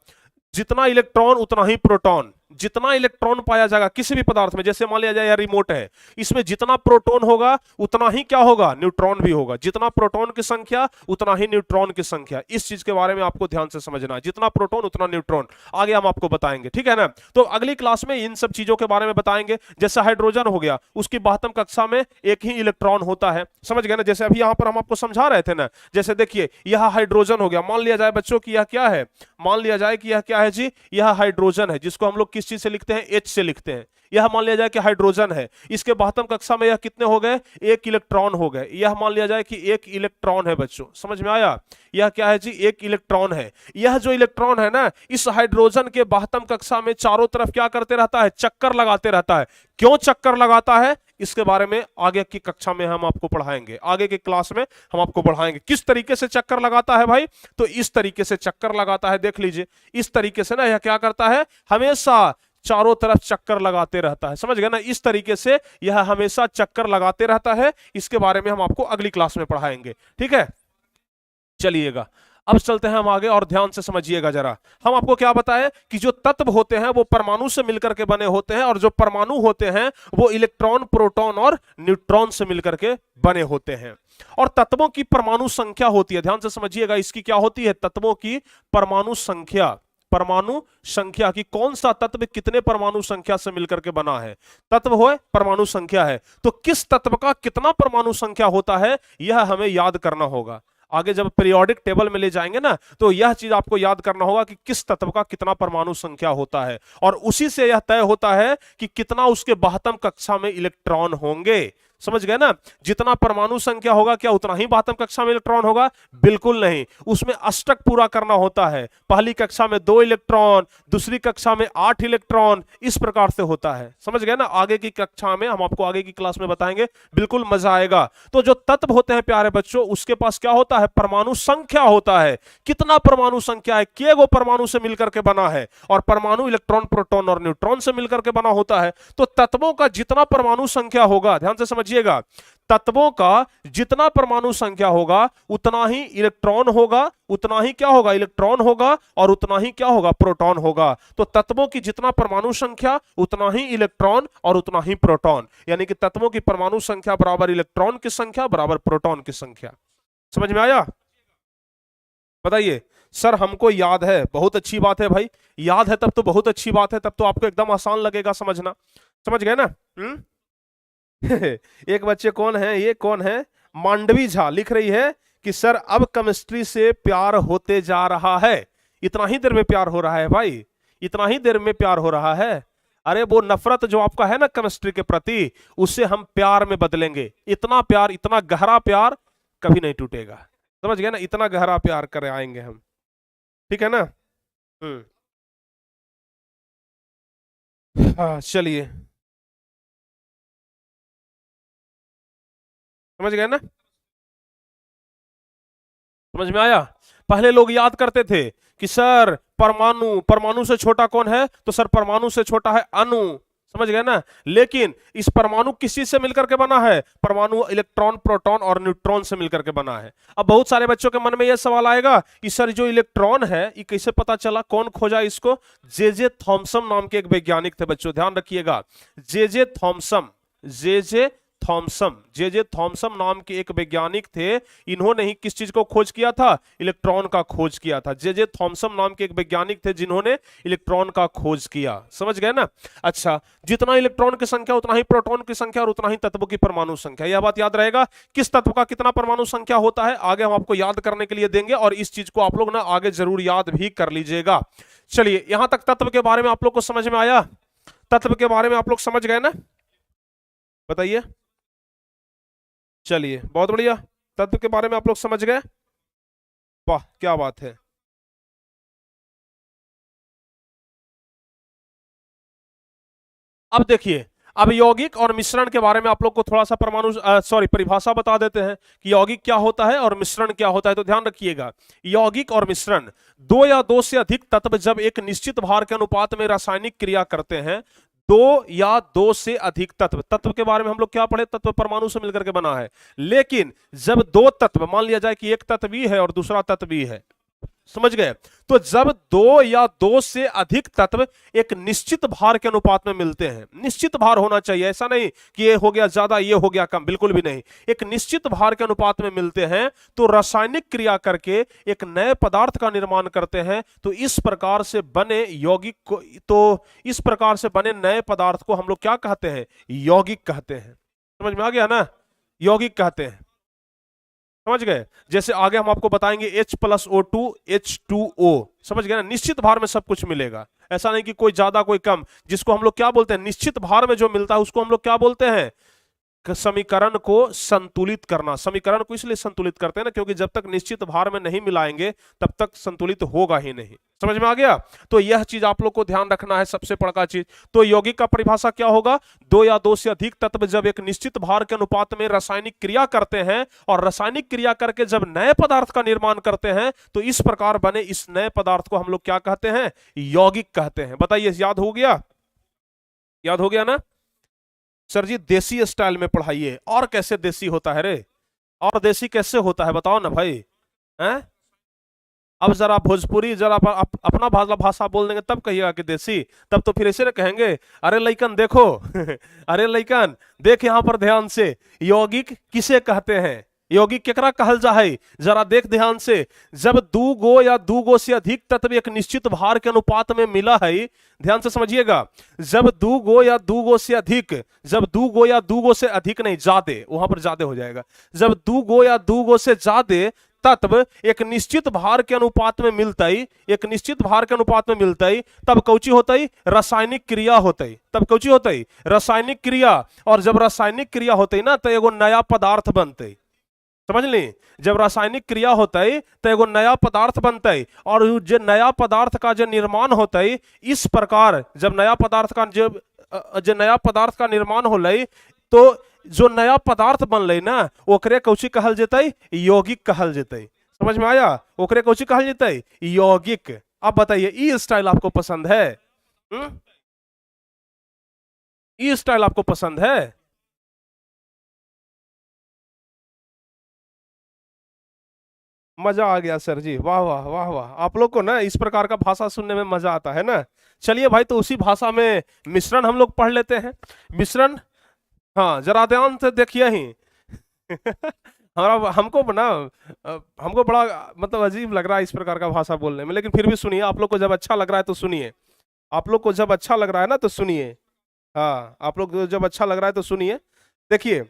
जितना इलेक्ट्रॉन उतना ही प्रोटॉन। जितना इलेक्ट्रॉन पाया जाएगा किसी भी पदार्थ में, जैसे मान लिया जाए यह रिमोट है, इसमें जितना प्रोटॉन होगा उतना ही क्या होगा? न्यूट्रॉन भी होगा। जितना प्रोटॉन की संख्या उतना ही न्यूट्रॉन की संख्या। इस चीज के बारे में आपको ध्यान से समझना है। जितना प्रोटॉन उतना न्यूट्रॉन। आगे हम आपको बताएंगे, ठीक है ना? तो अगली क्लास में इन सब चीजों के बारे में बताएंगे। जैसे हाइड्रोजन हो गया, उसकी 72 कक्षा में एक ही इलेक्ट्रॉन होता है। समझ गए ना? जैसे अभी यहां पर हम आपको समझा रहे थे ना, जैसे देखिए यह हाइड्रोजन हो गया। मान लिया जाए बच्चों की यह क्या है? मान लिया जाए कि यह क्या है जी? यह हाइड्रोजन है, जिसको हम लोग किस चीज से लिखते हैं? H से लिखते हैं। यह मान लिया जाए कि हाइड्रोजन है। इसके 72 कक्षा में यह कितने हो गए? 1 इलेक्ट्रॉन हो गए। यह मान लिया जाए कि 1 इलेक्ट्रॉन है बच्चों। समझ में आया? यह क्या है जी? 1 इलेक्ट्रॉन है। यह जो इलेक्ट्रॉन है ना, इस हाइड्रोजन के 72 कक्षा में चारों तरफ क्या करते रहता है? चक्कर लगाते रहता है। क्यों चक्कर लगाता है? इसके बारे में आगे की कक्षा में हम आपको पढ़ाएंगे। आगे की क्लास में हम आपको पढ़ाएंगे किस तरीके से चक्कर लगाता है भाई। तो इस तरीके से चक्कर लगाता है। देख लीजिए, इस तरीके से ना यह क्या करता है? हमेशा चारों तरफ चक्कर लगाते रहता है। समझ गए ना? इस तरीके से यह हमेशा चक्कर लगाते रहता है। इसके बारे में हम आपको अगली क्लास में पढ़ाएंगे, ठीक है? चलिएगा, अब चलते हैं हम आगे और ध्यान से समझिएगा जरा। हम आपको क्या बताएं कि जो तत्व होते हैं वो परमाणु से मिलकर के बने होते हैं, और जो परमाणु होते हैं वो इलेक्ट्रॉन, प्रोटॉन और न्यूट्रॉन से मिलकर के बने होते हैं। और तत्वों की परमाणु संख्या होती है। ध्यान से समझिएगा, इसकी क्या होती है? तत्वों की परमाणु संख्या। परमाणु संख्या की कौन सा तत्व कितने परमाणु संख्या से मिलकर के बना है? तत्व हो परमाणु संख्या है, तो किस तत्व का कितना परमाणु संख्या होता है यह हमें याद करना होगा। आगे जब पीरियोडिक टेबल में ले जाएंगे ना, तो यह चीज आपको याद करना होगा कि किस तत्व का कितना परमाणु संख्या होता है, और उसी से यह तय होता है कि कितना उसके 72 कक्षा में इलेक्ट्रॉन होंगे। समझ गए ना। जितना परमाणु संख्या होगा क्या उतना ही 12वीं कक्षा में इलेक्ट्रॉन होगा? बिल्कुल नहीं, उसमें अष्टक पूरा करना होता है। पहली कक्षा में 2 इलेक्ट्रॉन, दूसरी कक्षा में 8 इलेक्ट्रॉन, इस प्रकार से होता है। समझ गए ना। आगे की कक्षा में हम आपको आगे की क्लास में बताएंगे, बिल्कुल मजा आएगा। तो जो तत्व होते हैं प्यारे बच्चों, उसके पास क्या होता है? परमाणु संख्या होता है। कितना परमाणु संख्या है? केगो परमाणु से मिलकर के बना है, और परमाणु इलेक्ट्रॉन, प्रोटॉन और न्यूट्रॉन से मिलकर के बना होता है। तो तत्वों का जितना परमाणु संख्या होगा, ध्यान से समझिएगा, तत्वों का जितना परमाणु संख्या होगा उतना ही इलेक्ट्रॉन होगा, उतना ही क्या होगा? इलेक्ट्रॉन होगा, और उतना ही क्या होगा? प्रोटॉन होगा। तो तत्वों की जितना परमाणु संख्या उतना ही इलेक्ट्रॉन और उतना ही प्रोटॉन, यानी कि तत्वों की परमाणु संख्या बराबर इलेक्ट्रॉन की संख्या बराबर प्रोटॉन की संख्या। समझ में आया? बताइए सर, हमको याद है, बहुत अच्छी बात है भाई, याद है तब तो बहुत अच्छी बात है, तब तो आपको एकदम आसान लगेगा समझना। समझ गए ना? एक बच्चे कौन है, ये कौन है? मांडवी झा लिख रही है कि सर अब केमिस्ट्री से प्यार होते जा रहा है। इतना ही देर में प्यार हो रहा है भाई, इतना ही देर में प्यार हो रहा है। अरे वो नफरत जो आपका है ना केमिस्ट्री के प्रति, उससे हम प्यार में बदलेंगे। इतना प्यार, इतना गहरा प्यार कभी नहीं टूटेगा। समझ गए ना? इतना गहरा प्यार कर आएंगे हम, ठीक है ना। हाँ चलिए, समझ गए ना? समझ में आया? पहले लोग याद करते थे कि सर परमाणु, परमाणु से छोटा कौन है? तो सर परमाणु से छोटा है अणु। समझ गए ना? लेकिन इस परमाणु किसी से मिलकर के बना है? परमाणु इलेक्ट्रॉन, प्रोटॉन और न्यूट्रॉन से मिलकर के बना है। अब बहुत सारे बच्चों के मन में यह सवाल आएगा कि सर जो इलेक्ट्रॉन है ये कैसे पता चला, कौन खोजा इसको? जे थॉमसन नाम के एक वैज्ञानिक थे बच्चों, ध्यान रखिएगा। जे थॉमसन, जे थॉमसन नाम के एक वैज्ञानिक थे। इन्होंने ही किस चीज को खोज किया था? इलेक्ट्रॉन का खोज किया था। जे थॉमसन नाम के एक वैज्ञानिक थे जिन्होंने इलेक्ट्रॉन का खोज किया। समझ गए ना? अच्छा, जितना इलेक्ट्रॉन की संख्या उतना ही प्रोटॉन की संख्या और उतना ही तत्वों की परमाणु संख्या। यह बात याद रहेगा। किस तत्व का कितना परमाणु संख्या होता है आगे हम आपको याद करने के लिए देंगे, और इस चीज को आप लोग ना आगे जरूर याद भी कर लीजिएगा। चलिए, यहां तक तत्व के बारे में आप लोग को समझ में आया? तत्व के बारे में आप लोग समझ गए ना? बताइए। चलिए, बहुत बढ़िया, तत्व के बारे में आप लोग समझ गए। वाह क्या बात है। अब देखिए, अब यौगिक और मिश्रण के बारे में आप लोग को थोड़ा सा परिभाषा बता देते हैं कि यौगिक क्या होता है और मिश्रण क्या होता है। तो ध्यान रखिएगा, यौगिक और मिश्रण, दो या दो से अधिक तत्व जब एक निश्चित भार के अनुपात में रासायनिक क्रिया करते हैं, दो या दो से अधिक तत्व, तत्व के बारे में हम लोग क्या पढ़े? तत्व परमाणु से मिलकर के बना है। लेकिन जब दो तत्व, मान लिया जाए कि एक तत्व भी है और दूसरा तत्व भी है, समझ गए? तो जब दो या दो से अधिक तत्व एक निश्चित भार के अनुपात में मिलते हैं, निश्चित भार होना चाहिए, ऐसा नहीं कि ये हो गया ज्यादा ये हो गया कम, बिल्कुल भी नहीं। एक निश्चित भार के अनुपात में मिलते हैं तो रासायनिक क्रिया करके एक नए पदार्थ का निर्माण करते हैं। तो इस प्रकार से बने यौगिक को, तो इस प्रकार से बने नए पदार्थ को हम लोग क्या कहते हैं? यौगिक कहते हैं। समझ में आ गया ना? यौगिक कहते हैं। समझ गए? जैसे आगे हम आपको बताएंगे H+O2 H2O, समझ गए ना? निश्चित भार में सब कुछ मिलेगा, ऐसा नहीं कि कोई ज्यादा कोई कम। जिसको हम लोग क्या बोलते हैं? निश्चित भार में जो मिलता है उसको हम लोग क्या बोलते हैं? समीकरण को संतुलित करना। समीकरण को इसलिए संतुलित करते हैं ना क्योंकि जब तक निश्चित भार में नहीं मिलाएंगे तब तक संतुलित होगा ही नहीं। समझ में आ गया? तो यह चीज आप लोग को ध्यान रखना है, सबसे बड़ा चीज। तो यौगिक का परिभाषा क्या होगा? दो या दो से अधिक तत्व जब एक निश्चित भार के अनुपात में रासायनिक क्रिया करते हैं और रासायनिक क्रिया करके जब नए पदार्थ का निर्माण करते हैं तो इस प्रकार बने इस नए पदार्थ को हम लोग क्या कहते हैं? यौगिक कहते हैं। बताइए, याद हो गया? याद हो गया ना? सर जी देसी स्टाइल में पढ़ाइए। और कैसे देसी होता है रे? और देसी कैसे होता है बताओ ना भाई, हैं? अब जरा भोजपुरी जरा अपना भाषा बोल देंगे तब कहिएगा कि देसी, तब तो फिर ऐसे ना कहेंगे अरे लइकन देखो अरे लइकन देख यहां पर ध्यान से, यौगिक किसे कहते हैं? यौगिक केकरा कहल जा है? जरा देख ध्यान से। जब दू गो या दू गो से अधिक तत्व एक निश्चित भार के अनुपात में मिला है, ध्यान से समझिएगा, जब दू गो या दू गो से अधिक, जब दू गो या दू गो से अधिक नहीं, ज्यादा, वहां पर ज्यादा हो जाएगा, जब दू गो या दू गो से ज्यादा तत्व एक निश्चित भार के अनुपात में मिलता ही, एक निश्चित भार के अनुपात में मिलता ही, तब कौची होता ही? रासायनिक क्रिया होता ही। तब कौची होता ही? रासायनिक क्रिया। और जब रासायनिक क्रिया होता ही ना, तो एगो नया पदार्थ बनते ही। समझ ली? जब रासायनिक क्रिया होता है तो एगो नया पदार्थ बनता है, और जो नया पदार्थ का जो निर्माण होता है, इस प्रकार जब नया पदार्थ का जो नया पदार्थ का निर्माण हो लई, तो जो नया पदार्थ बन लई ना, ओकरे कौची कहल जेतै? यौगिक कहल जेतै। समझ में आया? ओकरे कौची कहल जेतै? यौगिक। अब बताइए, ई स्टाइल आपको पसंद है? ई स्टाइल आपको पसंद है? मजा आ गया सर जी, वाह वाह वाह वाह। आप लोग को ना इस प्रकार का भाषा सुनने में मजा आता है ना। चलिए भाई, तो उसी भाषा में मिश्रण हम लोग पढ़ लेते हैं। मिश्रण, हाँ जरा ध्यान से देखिए ही। हमारा हमको ना हमको बड़ा मतलब अजीब लग रहा है इस प्रकार का भाषा बोलने में, लेकिन फिर भी सुनिए। आप लोग को जब अच्छा लग रहा है तो सुनिए, आप लोग को जब अच्छा लग रहा है ना तो सुनिए। हाँ, आप लोग को जब अच्छा लग रहा है तो सुनिए। देखिए,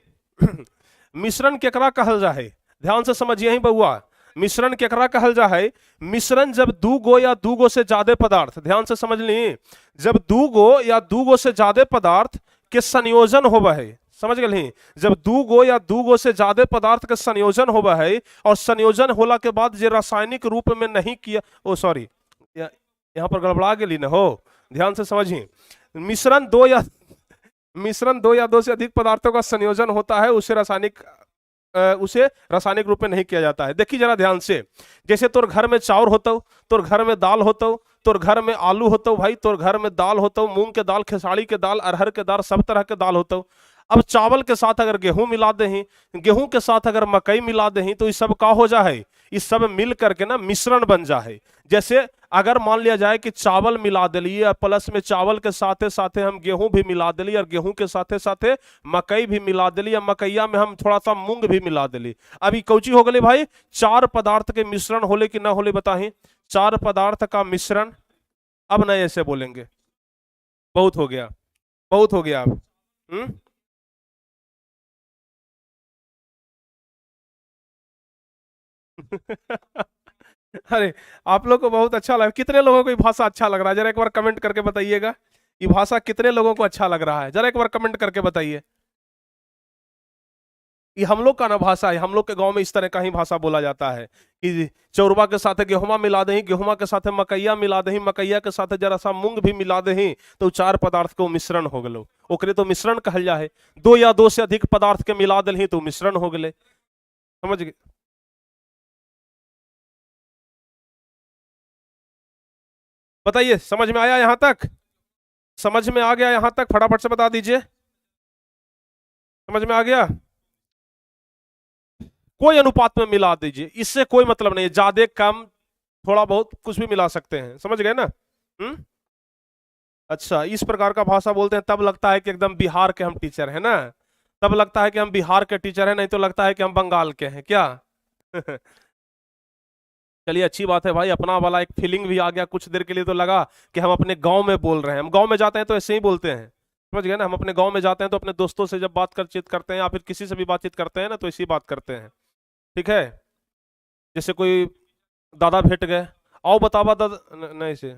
मिश्रण केकरा कहल जा है, ध्यान से समझिए ही बउआ। मिश्रण केकरा कहल जा है? मिश्रण जब दू गो या दू गो से ज्यादा पदार्थ, ध्यान से समझ ली, जब दू गो या दू गो से ज्यादा पदार्थ के संयोजन होवा है। समझ गए? जब दू गो या दू गो से ज्यादा पदार्थ के संयोजन होवा है, और संयोजन होला के बाद जे रासायनिक रूप में नहीं किया, ओ सॉरी, यहाँ पर गड़बड़ा गेली ना हो, ध्यान से समझिए। मिश्रण दो या दो से अधिक पदार्थों का संयोजन होता है, उसे रासायनिक रूप में नहीं किया जाता है। देखिए जरा ध्यान से, जैसे तोर घर में चाउर होता, तोर घर में दाल होता, तोर घर में आलू होता भाई, तोर घर में दाल होता, मूंग के दाल, खेसारी के दाल, अरहर के दाल, सब तरह के दाल होता। अब चावल के साथ अगर गेहूं मिला दे, गेहूं के साथ अगर मकई मिला दे, तो इस सब का हो जा है? इस सब मिल करके ना मिश्रण बन जा है। जैसे अगर मान लिया जाए कि चावल मिला दिलिए, प्लस में चावल के साथे साथे हम गेहूं भी मिला दिली, और गेहूं के साथे साथे मकई भी मिला दिली, या मकैया में हम थोड़ा सा मूंग भी मिला दिली। अभी कौची हो गई भाई? चार पदार्थ के मिश्रण होले कि ना होले बताही? चार पदार्थ का मिश्रण। अब ना ऐसे बोलेंगे, बहुत हो गया, बहुत हो गया अब। अरे, आप लोग को बहुत अच्छा लगा। कितने लोगों को ये भाषा अच्छा लग रहा है? जरा एक बार कमेंट करके बताइएगा, ये भाषा कितने लोगों को अच्छा लग रहा है? जरा एक बार कमेंट करके बताइए। ये हम लोग का ना भाषा है, हम लोग के गांव में इस तरह का ही भाषा बोला जाता है कि चौरबा के साथ गेहुमा मिला दही, गेहुमा के साथ मकैया मिला दही, मकैया के साथ जरा सा मूंग भी मिला दही, तो चार पदार्थ को मिश्रण हो गलो, ओकरे तो मिश्रण कहल जा है। दो या दो से अधिक पदार्थ के मिला दही तो मिश्रण हो गए। समझ गए? बताइए, समझ में आया यहां तक? समझ में आ गया यहां तक? फटाफट से बता दीजिए, समझ में आ गया? कोई अनुपात में मिला दीजिए, इससे कोई मतलब नहीं है, ज्यादा कम थोड़ा बहुत कुछ भी मिला सकते हैं। समझ गए ना? अच्छा, इस प्रकार का भाषा बोलते हैं, तब लगता है कि एकदम बिहार के हम टीचर हैं ना, तब लगता है कि हम बिहार के टीचर हैं, नहीं तो लगता है कि हम बंगाल के हैं क्या। चलिए, अच्छी बात है भाई, अपना वाला एक फीलिंग भी आ गया। कुछ देर के लिए तो लगा कि हम अपने गांव में बोल रहे हैं। हम गांव में जाते हैं तो ऐसे ही बोलते हैं, समझ गए ना? हम अपने गांव में जाते हैं तो अपने दोस्तों से जब बातचीत करते हैं, या फिर किसी से भी बातचीत करते हैं ना, तो ऐसी बात करते हैं। ठीक है? जैसे कोई दादा भेट गए, आओ बतावा दादा, नहीं से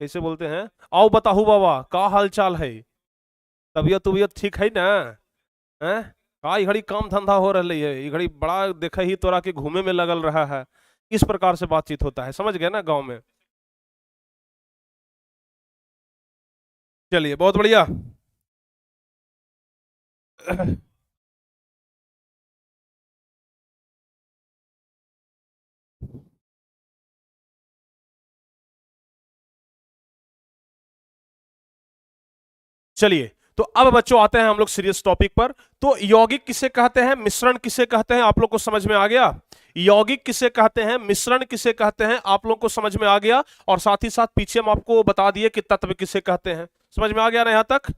कैसे बोलते हैं? आओ बताहू बाबा, का हाल चाल है? तबीयत तबीयत ठीक है ना? हैं? का ई घड़ी काम धंधा हो रही है, ई घड़ी बड़ा देखा ही तोरा के घूमे में लगल रहा है। इस प्रकार से बातचीत होता है, समझ गए ना, गांव में। चलिए, बहुत बढ़िया। चलिए, तो अब बच्चों आते हैं हम लोग सीरियस टॉपिक पर। तो यौगिक किसे कहते हैं, मिश्रण किसे कहते हैं, आप लोग को समझ में आ गया? यौगिक किसे कहते हैं, मिश्रण किसे कहते हैं, आप लोग को समझ में आ गया? और साथ ही साथ पीछे हम आपको बता दिए कि तत्व किसे कहते हैं। समझ में आ गया ना यहां तक?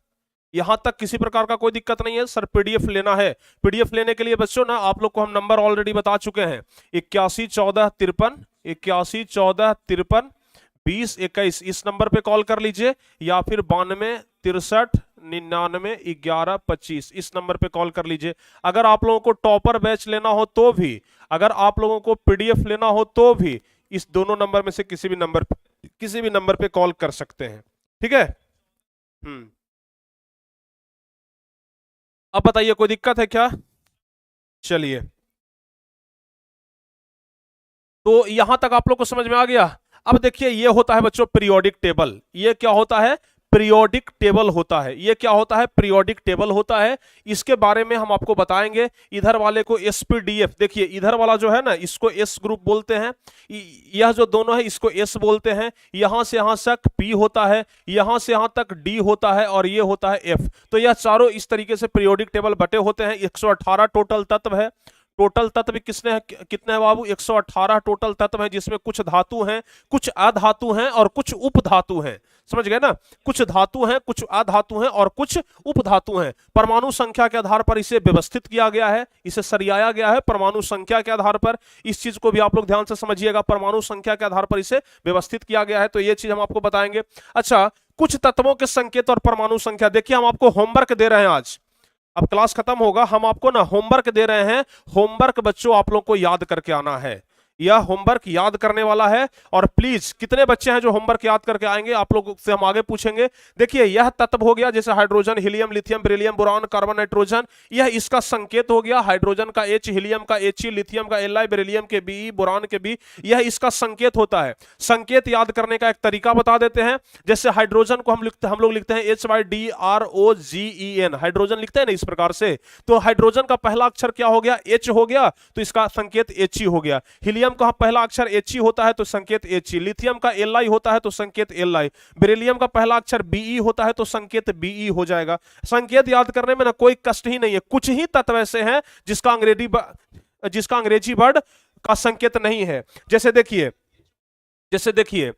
यहां तक किसी प्रकार का कोई दिक्कत नहीं है? सर पीडीएफ लेना है, पीडीएफ लेने के लिए बच्चों ना आप लोग को हम नंबर ऑलरेडी बता चुके हैं, 811453, 2021, इस नंबर पे कॉल कर लीजिए, या फिर 92 63 991125 इस नंबर पे कॉल कर लीजिए। अगर आप लोगों को टॉपर बैच लेना हो तो भी, अगर आप लोगों को पीडीएफ लेना हो तो भी इस दोनों नंबर में से किसी भी नंबर पे कॉल कर सकते हैं। ठीक है। अब बताइए कोई दिक्कत है क्या? चलिए, तो यहां तक आप लोग को समझ में आ गया। अब देखिए, ये होता है बच्चों पीरियोडिक टेबल। ये क्या होता है? पीरियोडिक टेबल होता है। ये क्या होता है? पीरियोडिक टेबल होता है। इसके बारे में हम आपको बताएंगे। इधर वाले को एसपीडीएफ, देखिए इधर वाला जो है ना, इसको एस ग्रुप बोलते हैं। यह जो दोनों है इसको एस बोलते हैं। यहां से यहां तक पी होता है, यहां से यहां तक डी होता है, और ये होता है एफ। तो यह चारों इस तरीके से पीरियोडिक टेबल बटे होते हैं। 118 टोटल तत्व है। टोटल तत्व कितने हैं बाबू? 118 टोटल तत्व हैं, जिसमें कुछ धातु हैं, कुछ अधातु हैं और कुछ उपधातु हैं। समझ गए ना? कुछ धातु हैं, कुछ अधातु हैं और कुछ उपधातु हैं। परमाणु संख्या के आधार पर इसे व्यवस्थित किया गया है, इसे सरियाया गया है परमाणु संख्या के आधार पर। इस चीज को भी आप लोग ध्यान से समझिएगा, परमाणु संख्या के आधार पर इसे व्यवस्थित किया गया है। तो ये चीज हम आपको बताएंगे। अच्छा, कुछ तत्वों के संकेत और परमाणु संख्या। देखिए, हम आपको होमवर्क दे रहे हैं आज। अब क्लास खत्म होगा, हम आपको ना होमवर्क दे रहे हैं। होमवर्क बच्चों आप लोग को याद करके आना है। यह होमवर्क याद करने वाला है। और प्लीज, कितने बच्चे हैं जो होमवर्क याद करके आएंगे? आप लोग से हम आगे पूछेंगे। देखिए, यह तत्व हो गया, जैसे hydrogen, helium, lithium, beryllium, boron, carbon, nitrogen. यह इसका संकेत हो गया। हाइड्रोजन का H, हीलियम का He, लिथियम का Li, बेरिलियम के Be, बोरान के B। यह इसका संकेत होता है। संकेत याद करने का एक तरीका बता देते हैं। जैसे हाइड्रोजन को हम लोग लिखते हैं HYDROGEN। हाइड्रोजन लिखते हैं ना इस प्रकार से। तो हाइड्रोजन का पहला अक्षर क्या हो गया? H हो गया, तो इसका संकेत He हो गया। हीलियम का पहला अक्षर He होता है तो संकेत He। लिथियम का Li होता है तो संकेत Li। बेरिलियम का पहला अक्षर Be होता है तो संकेत Be हो जाएगा। संकेत याद करने में ना कोई कष्ट ही नहीं है। कुछ ही तत्व ऐसे हैं जिसका अंग्रेजी वर्ड का संकेत नहीं है। जैसे देखिए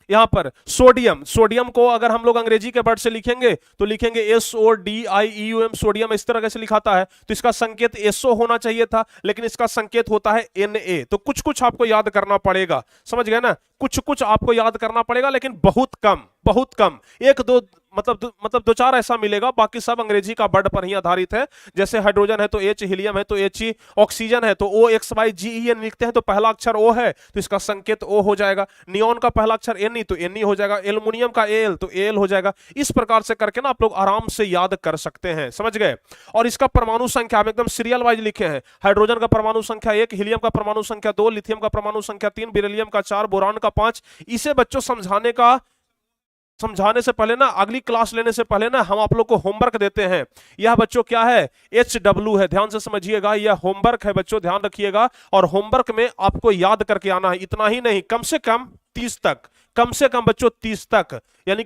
यहां पर सोडियम को अगर हम लोग अंग्रेजी के वर्ड से लिखेंगे तो लिखेंगे SODIEUM। सोडियम इस तरह से लिखाता है, तो इसका संकेत SO होना चाहिए था, लेकिन इसका संकेत होता है Na। तो कुछ कुछ आपको याद करना पड़ेगा। समझ गए ना? कुछ कुछ आपको याद करना पड़ेगा, लेकिन बहुत कम। एक दो मतलब दो चार ऐसा मिलेगा, बाकी सब अंग्रेजी का वर्ड पर ही आधारित है। जैसे हाइड्रोजन है तो H, हीलियम है तो He, ऑक्सीजन है तो OXYGEN लिखते हैं तो पहला अक्षर O है तो इसका संकेत O हो जाएगा। नियॉन का पहला अक्षर Ne तो Ne हो जाएगा। एल्युमिनियम का Al तो Al हो जाएगा। इस प्रकार से करके ना आप लोग आराम से याद कर सकते हैं। समझ गए? और इसका परमाणु संख्या हम एकदम सीरियल वाइज लिखे हैं। हाइड्रोजन का परमाणु संख्या 1, हीलियम का परमाणु संख्या 2, लिथियम का परमाणु संख्या 3, बेरिलियम का 4, बोरान का 5। इसे बच्चों समझाने से पहले ना, अगली क्लास लेने से पहले ना, हम आप लोग को होमवर्क देते हैं। यह बच्चों क्या है? HW है। ध्यान से समझिएगा, यह होमवर्क है बच्चों, ध्यान रखिएगा। और होमवर्क में आपको याद करके आना है। इतना ही नहीं, कम से कम 30 तक, कम से कम बच्चों 30 तक, यानी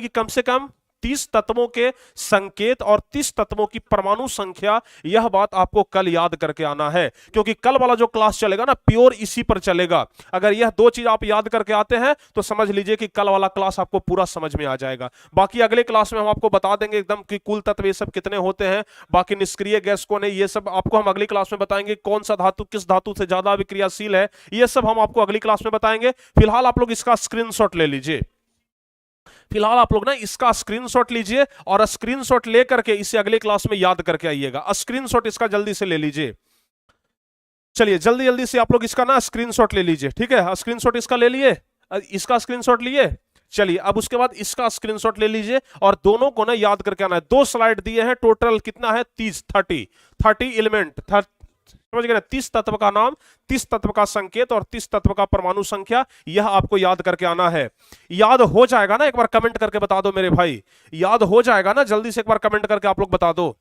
कि कम से कम 30 तत्वों के संकेत और 30 तत्वों की परमाणु संख्या। यह बात आपको कल याद करके आना है, क्योंकि कल वाला जो क्लास चलेगा ना, प्योर इसी पर चलेगा। अगर यह दो चीज आप याद करके आते हैं तो समझ लीजिए कि कल वाला क्लास आपको पूरा समझ में आ जाएगा। बाकी अगले क्लास में हम आपको बता देंगे एकदम कि कुल तत्व ये सब कितने होते हैं, बाकी निष्क्रिय गैस कौन है, ये सब आपको हम अगली क्लास में बताएंगे। कौन सा धातु किस धातु से ज्यादा विक्रियाशील है, ये सब हम आपको अगली क्लास में बताएंगे। फिलहाल आप लोग इसका स्क्रीनशॉट ले लीजिए। फिलहाल आप लोग ना इसका स्क्रीनशॉट लीजिए और स्क्रीनशॉट लेकर के इसे अगले क्लास में याद करके आइएगा। स्क्रीनशॉट इसका जल्दी से ले लीजिए। चलिए जल्दी से आप लोग इसका ना स्क्रीनशॉट ले लीजिए। ठीक है, स्क्रीनशॉट इसका ले लिए, इसका स्क्रीनशॉट लिए। चलिए, अब उसके बाद इसका स्क्रीनशॉट ले लीजिए और दोनों को ना याद करके आना है। 2 स्लाइड दिए हैं, टोटल कितना है? 30 एलिमेंट। समझ गए ना? 30 तत्व का नाम, 30 तत्व का संकेत और 30 तत्व का परमाणु संख्या, यह आपको याद करके आना है। याद हो जाएगा ना? एक बार कमेंट करके बता दो मेरे भाई, याद हो जाएगा ना? जल्दी से एक बार कमेंट करके आप लोग बता दो।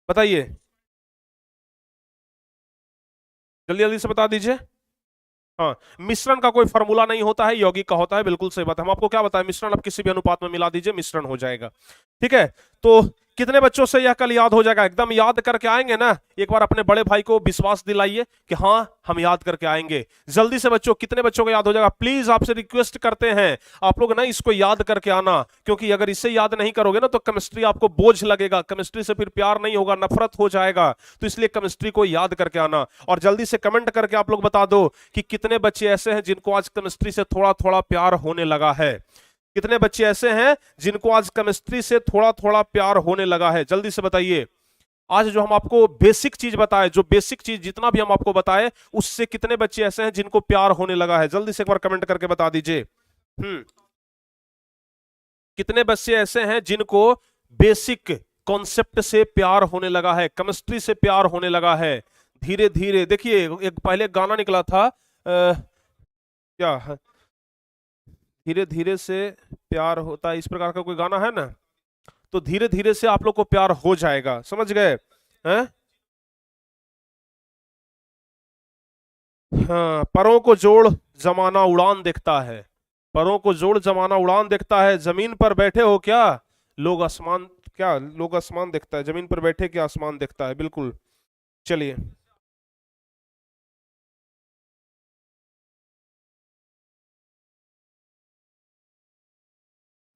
बताइए, जल्दी से बता दीजिए। हाँ, मिश्रण का कोई फॉर्मूला नहीं होता है, यौगिक का होता है। बिल्कुल सही बात है। हम आपको क्या बताएं, मिश्रण आप किसी भी अनुपात में मिला दीजिए, मिश्रण हो जाएगा। ठीक है, तो कितने बच्चों से यह कल याद हो जाएगा? एकदम याद करके आएंगे ना? एक बार अपने बड़े भाई को विश्वास दिलाइए कि हाँ हम याद करके आएंगे। जल्दी से बच्चों, कितने बच्चों को याद हो जाएगा? प्लीज आपसे रिक्वेस्ट करते हैं, आप लोग ना इसको याद करके आना, क्योंकि अगर इसे याद नहीं करोगे ना तो केमिस्ट्री आपको बोझ लगेगा, केमिस्ट्री से फिर प्यार नहीं होगा, नफरत हो जाएगा। तो इसलिए केमिस्ट्री को याद करके आना। और जल्दी से कमेंट करके आप लोग बता दो कि कितने बच्चे ऐसे हैं जिनको आज केमिस्ट्री से थोड़ा थोड़ा प्यार होने लगा है। कितने बच्चे ऐसे हैं जिनको आज केमिस्ट्री से थोड़ा थोड़ा प्यार होने लगा है? जल्दी से बताइए। आज जो हम आपको बेसिक चीज बताए, जो बेसिक चीज जितना भी हम आपको बताए, उससे कितने बच्चे ऐसे हैं जिनको प्यार होने लगा है? जल्दी से एक बार कमेंट करके बता दीजिए। कितने बच्चे ऐसे हैं जिनको बेसिक कॉन्सेप्ट से प्यार होने लगा है, केमिस्ट्री से प्यार होने लगा है? धीरे धीरे देखिए, एक पहले गाना निकला था क्या, धीरे धीरे से प्यार होता है, इस प्रकार का कोई गाना है ना? तो धीरे धीरे से आप लोग को प्यार हो जाएगा, समझ गए हैं? हाँ, परों को जोड़ जमाना उड़ान देखता है, परों को जोड़ जमाना उड़ान देखता है, जमीन पर बैठे हो क्या लोग आसमान, क्या लोग आसमान देखता है, जमीन पर बैठे क्या आसमान देखता है, बिल्कुल। चलिए,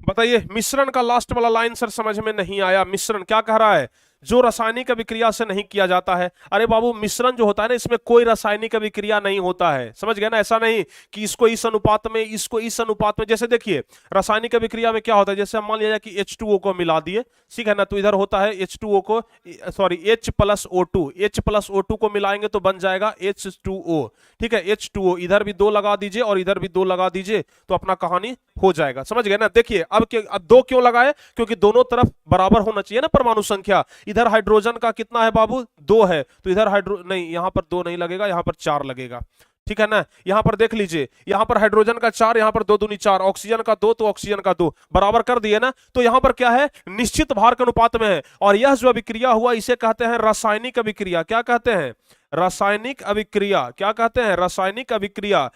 बताइए मिश्रण का लास्ट वाला लाइन सर समझ में नहीं आया। मिश्रण क्या कह रहा है? जो रासायनिक अभिक्रिया से नहीं किया जाता है। अरे बाबू, मिश्रण जो होता है ना, इसमें कोई रासायनिक अभिक्रिया नहीं होता है, समझ गए ना? ऐसा नहीं कि इसको इस अनुपात में, इसको इस अनुपात में। जैसे देखिए, रासायनिक अभिक्रिया में क्या होता है, जैसे हम मान लिया जाए कि H2O को मिला दिए, ठीक है ना, तो इधर होता है H2O को, सॉरी H+O2, H+O2 को मिलाएंगे तो बन जाएगा H2O, ठीक है, H2O, इधर भी 2 लगा दीजिए और इधर भी 2 लगा दीजिए, तो अपना कहानी हो जाएगा, समझ गए ना? देखिए अब 2 क्यों लगाए? क्योंकि दोनों तरफ बराबर होना चाहिए ना परमाणु संख्या। इधर हाइड्रोजन का कितना है बाबू? 2 है, तो इधर हाइड्रो नहीं, यहां पर 2 नहीं लगेगा, यहां पर 4 लगेगा, ठीक है ना? यहां पर देख लीजिए, यहां पर हाइड्रोजन का 4, यहां पर 2 दूनी 4, ऑक्सीजन का 2, तो ऑक्सीजन का 2 बराबर कर दिए ना? तो यहां पर क्या है? निश्चित भार के अनुपात में है। और यह जो अभिक्रिया हुआ, इसे कहते हैं रासायनिक अभिक्रिया। क्या कहते हैं? रासायनिक अभिक्रिया। क्या कहते हैं? रासायनिक अभिक्रिया।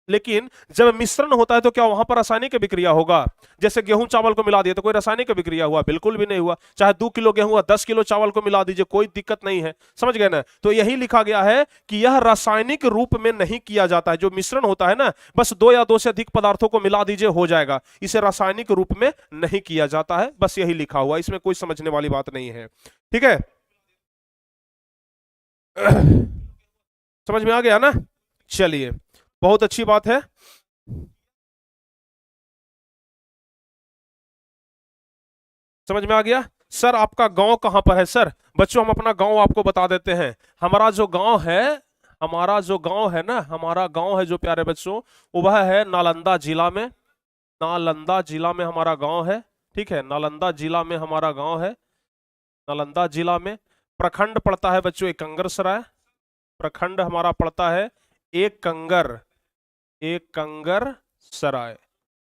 लेकिन जब मिश्रण होता है तो क्या वहां पर रासायनिक अभिक्रिया होगा? जैसे गेहूं चावल को मिला दिया तो कोई रासायनिक अभिक्रिया हुआ? बिल्कुल भी नहीं हुआ। चाहे 2 किलो गेहूं या 10 किलो चावल को मिला दीजिए, कोई दिक्कत नहीं है, समझ गए ना? तो यही लिखा गया है कि यह रासायनिक रूप में नहीं किया जाता है। जो मिश्रण होता है ना, बस 2 या 2 से अधिक पदार्थों को मिला दीजिए, हो जाएगा। इसे रासायनिक रूप में नहीं किया जाता है, बस यही लिखा हुआ, इसमें कोई समझने वाली बात नहीं है, ठीक है? समझ में आ गया ना? चलिए, बहुत अच्छी बात है। समझ में आ गया? सर आपका गांव कहां पर है? सर बच्चों, हम अपना गांव आपको बता देते हैं। हमारा जो गांव है, हमारा जो गांव है ना, हमारा गांव है जो प्यारे बच्चों, वह है नालंदा जिला में। नालंदा जिला में हमारा गांव है, ठीक है? नालंदा जिला में हमारा गांव है। नालंदा जिला में प्रखंड पड़ता है बच्चों एकंगर सराय। प्रखंड हमारा पड़ता है एकंगर, एकंगर सराय,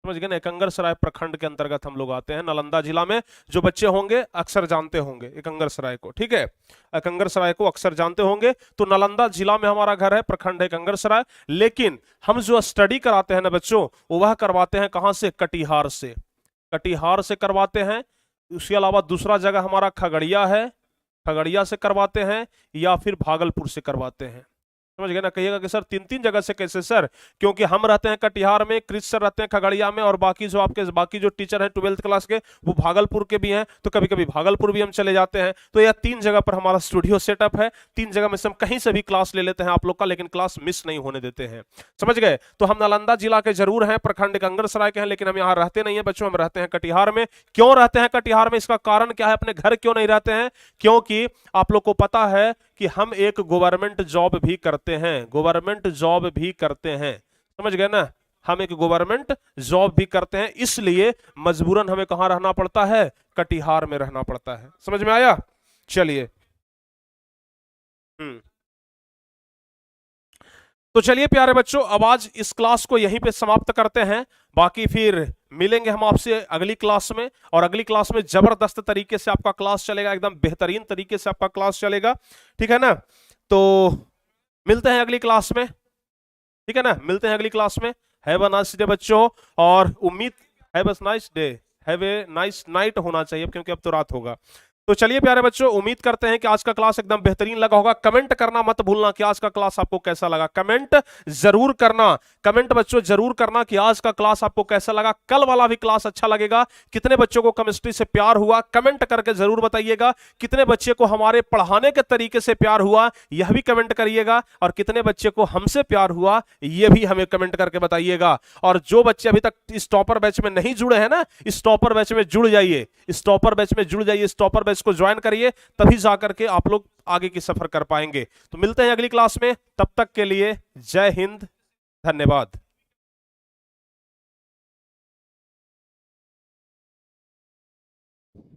समझ गए ना? एकंगर सराय प्रखंड के अंतर्गत हम लोग आते हैं नालंदा जिला में। जो बच्चे होंगे अक्सर जानते होंगे एकंगर सराय को, ठीक है? एकंगर सराय को अक्सर जानते होंगे। तो नालंदा जिला में हमारा घर है, प्रखंड है एकंगर सराय। लेकिन हम जो स्टडी कराते हैं ना बच्चों, वो वह करवाते हैं कहां से? कटिहार से। कटिहार से करवाते हैं। उसके अलावा दूसरा जगह हमारा खगड़िया है, खगड़िया से करवाते हैं, या फिर भागलपुर से करवाते हैं। समझ गए ना? कहिएगा कि सर 3-3 जगह से कैसे सर? क्योंकि हम रहते हैं कटिहार में, क्रिस सर रहते हैं खगड़िया में, और बाकी जो आपके बाकी जो टीचर हैं 12th क्लास के, वो भागलपुर के भी हैं। तो कभी कभी भागलपुर भी हम चले जाते हैं। तो यह 3 जगह पर हमारा स्टूडियो सेटअप है। 3 जगह में से हम कहीं से भी क्लास ले लेते हैं आप लोग का, लेकिन क्लास मिस नहीं होने देते हैं, समझ गए? तो हम नालंदा जिला के जरूर हैं, प्रखंड एकंगर सराय के हैं, लेकिन हम यहाँ रहते नहीं है बच्चों, हम रहते हैं कटिहार में। क्यों रहते हैं कटिहार में? इसका कारण क्या है? अपने घर क्यों नहीं रहते हैं? क्योंकि आप लोग को पता है कि हम एक गवर्नमेंट जॉब भी करते हैं, गवर्नमेंट जॉब भी करते हैं, समझ गए ना? हम एक गवर्नमेंट जॉब भी करते हैं, इसलिए मजबूरन हमें कहां रहना पड़ता है? कटिहार में रहना पड़ता है। समझ में आया? चलिए, हम्म तो चलिए प्यारे बच्चों, अब आज इस क्लास को यहीं पे समाप्त करते हैं। बाकी फिर मिलेंगे हम आपसे अगली क्लास में, और अगली क्लास में जबरदस्त तरीके से आपका क्लास चलेगा, एकदम बेहतरीन तरीके से आपका क्लास चलेगा, ठीक है ना? तो मिलते हैं अगली क्लास में, ठीक है ना? मिलते हैं अगली क्लास में। हैव अ नाइस डे बच्चों, और उम्मीद, have a nice day, have a nice night होना चाहिए, क्योंकि अब तो रात होगा। तो चलिए प्यारे बच्चों, उम्मीद करते हैं कि आज का क्लास एकदम बेहतरीन लगा होगा। कमेंट करना मत भूलना कि आज का क्लास आपको कैसा लगा। कमेंट जरूर करना, कमेंट बच्चों जरूर करना कि आज का क्लास आपको कैसा लगा। कल वाला भी क्लास अच्छा लगेगा। कितने बच्चों को केमिस्ट्री से प्यार हुआ कमेंट करके जरूर बताइएगा। कितने बच्चे को हमारे पढ़ाने के तरीके से प्यार हुआ यह भी कमेंट करिएगा। और कितने बच्चे को हमसे प्यार हुआ यह भी हमें कमेंट करके बताइएगा। और जो बच्चे अभी तक इस टॉपर बैच में नहीं जुड़े हैं ना, इस टॉपर बैच में जुड़ जाइए, इस टॉपर बैच में जुड़ जाइए, इस टॉपर बैच को ज्वाइन करिए, तभी जाकर के आप लोग आगे की सफर कर पाएंगे। तो मिलते हैं अगली क्लास में, तब तक के लिए जय हिंद, धन्यवाद।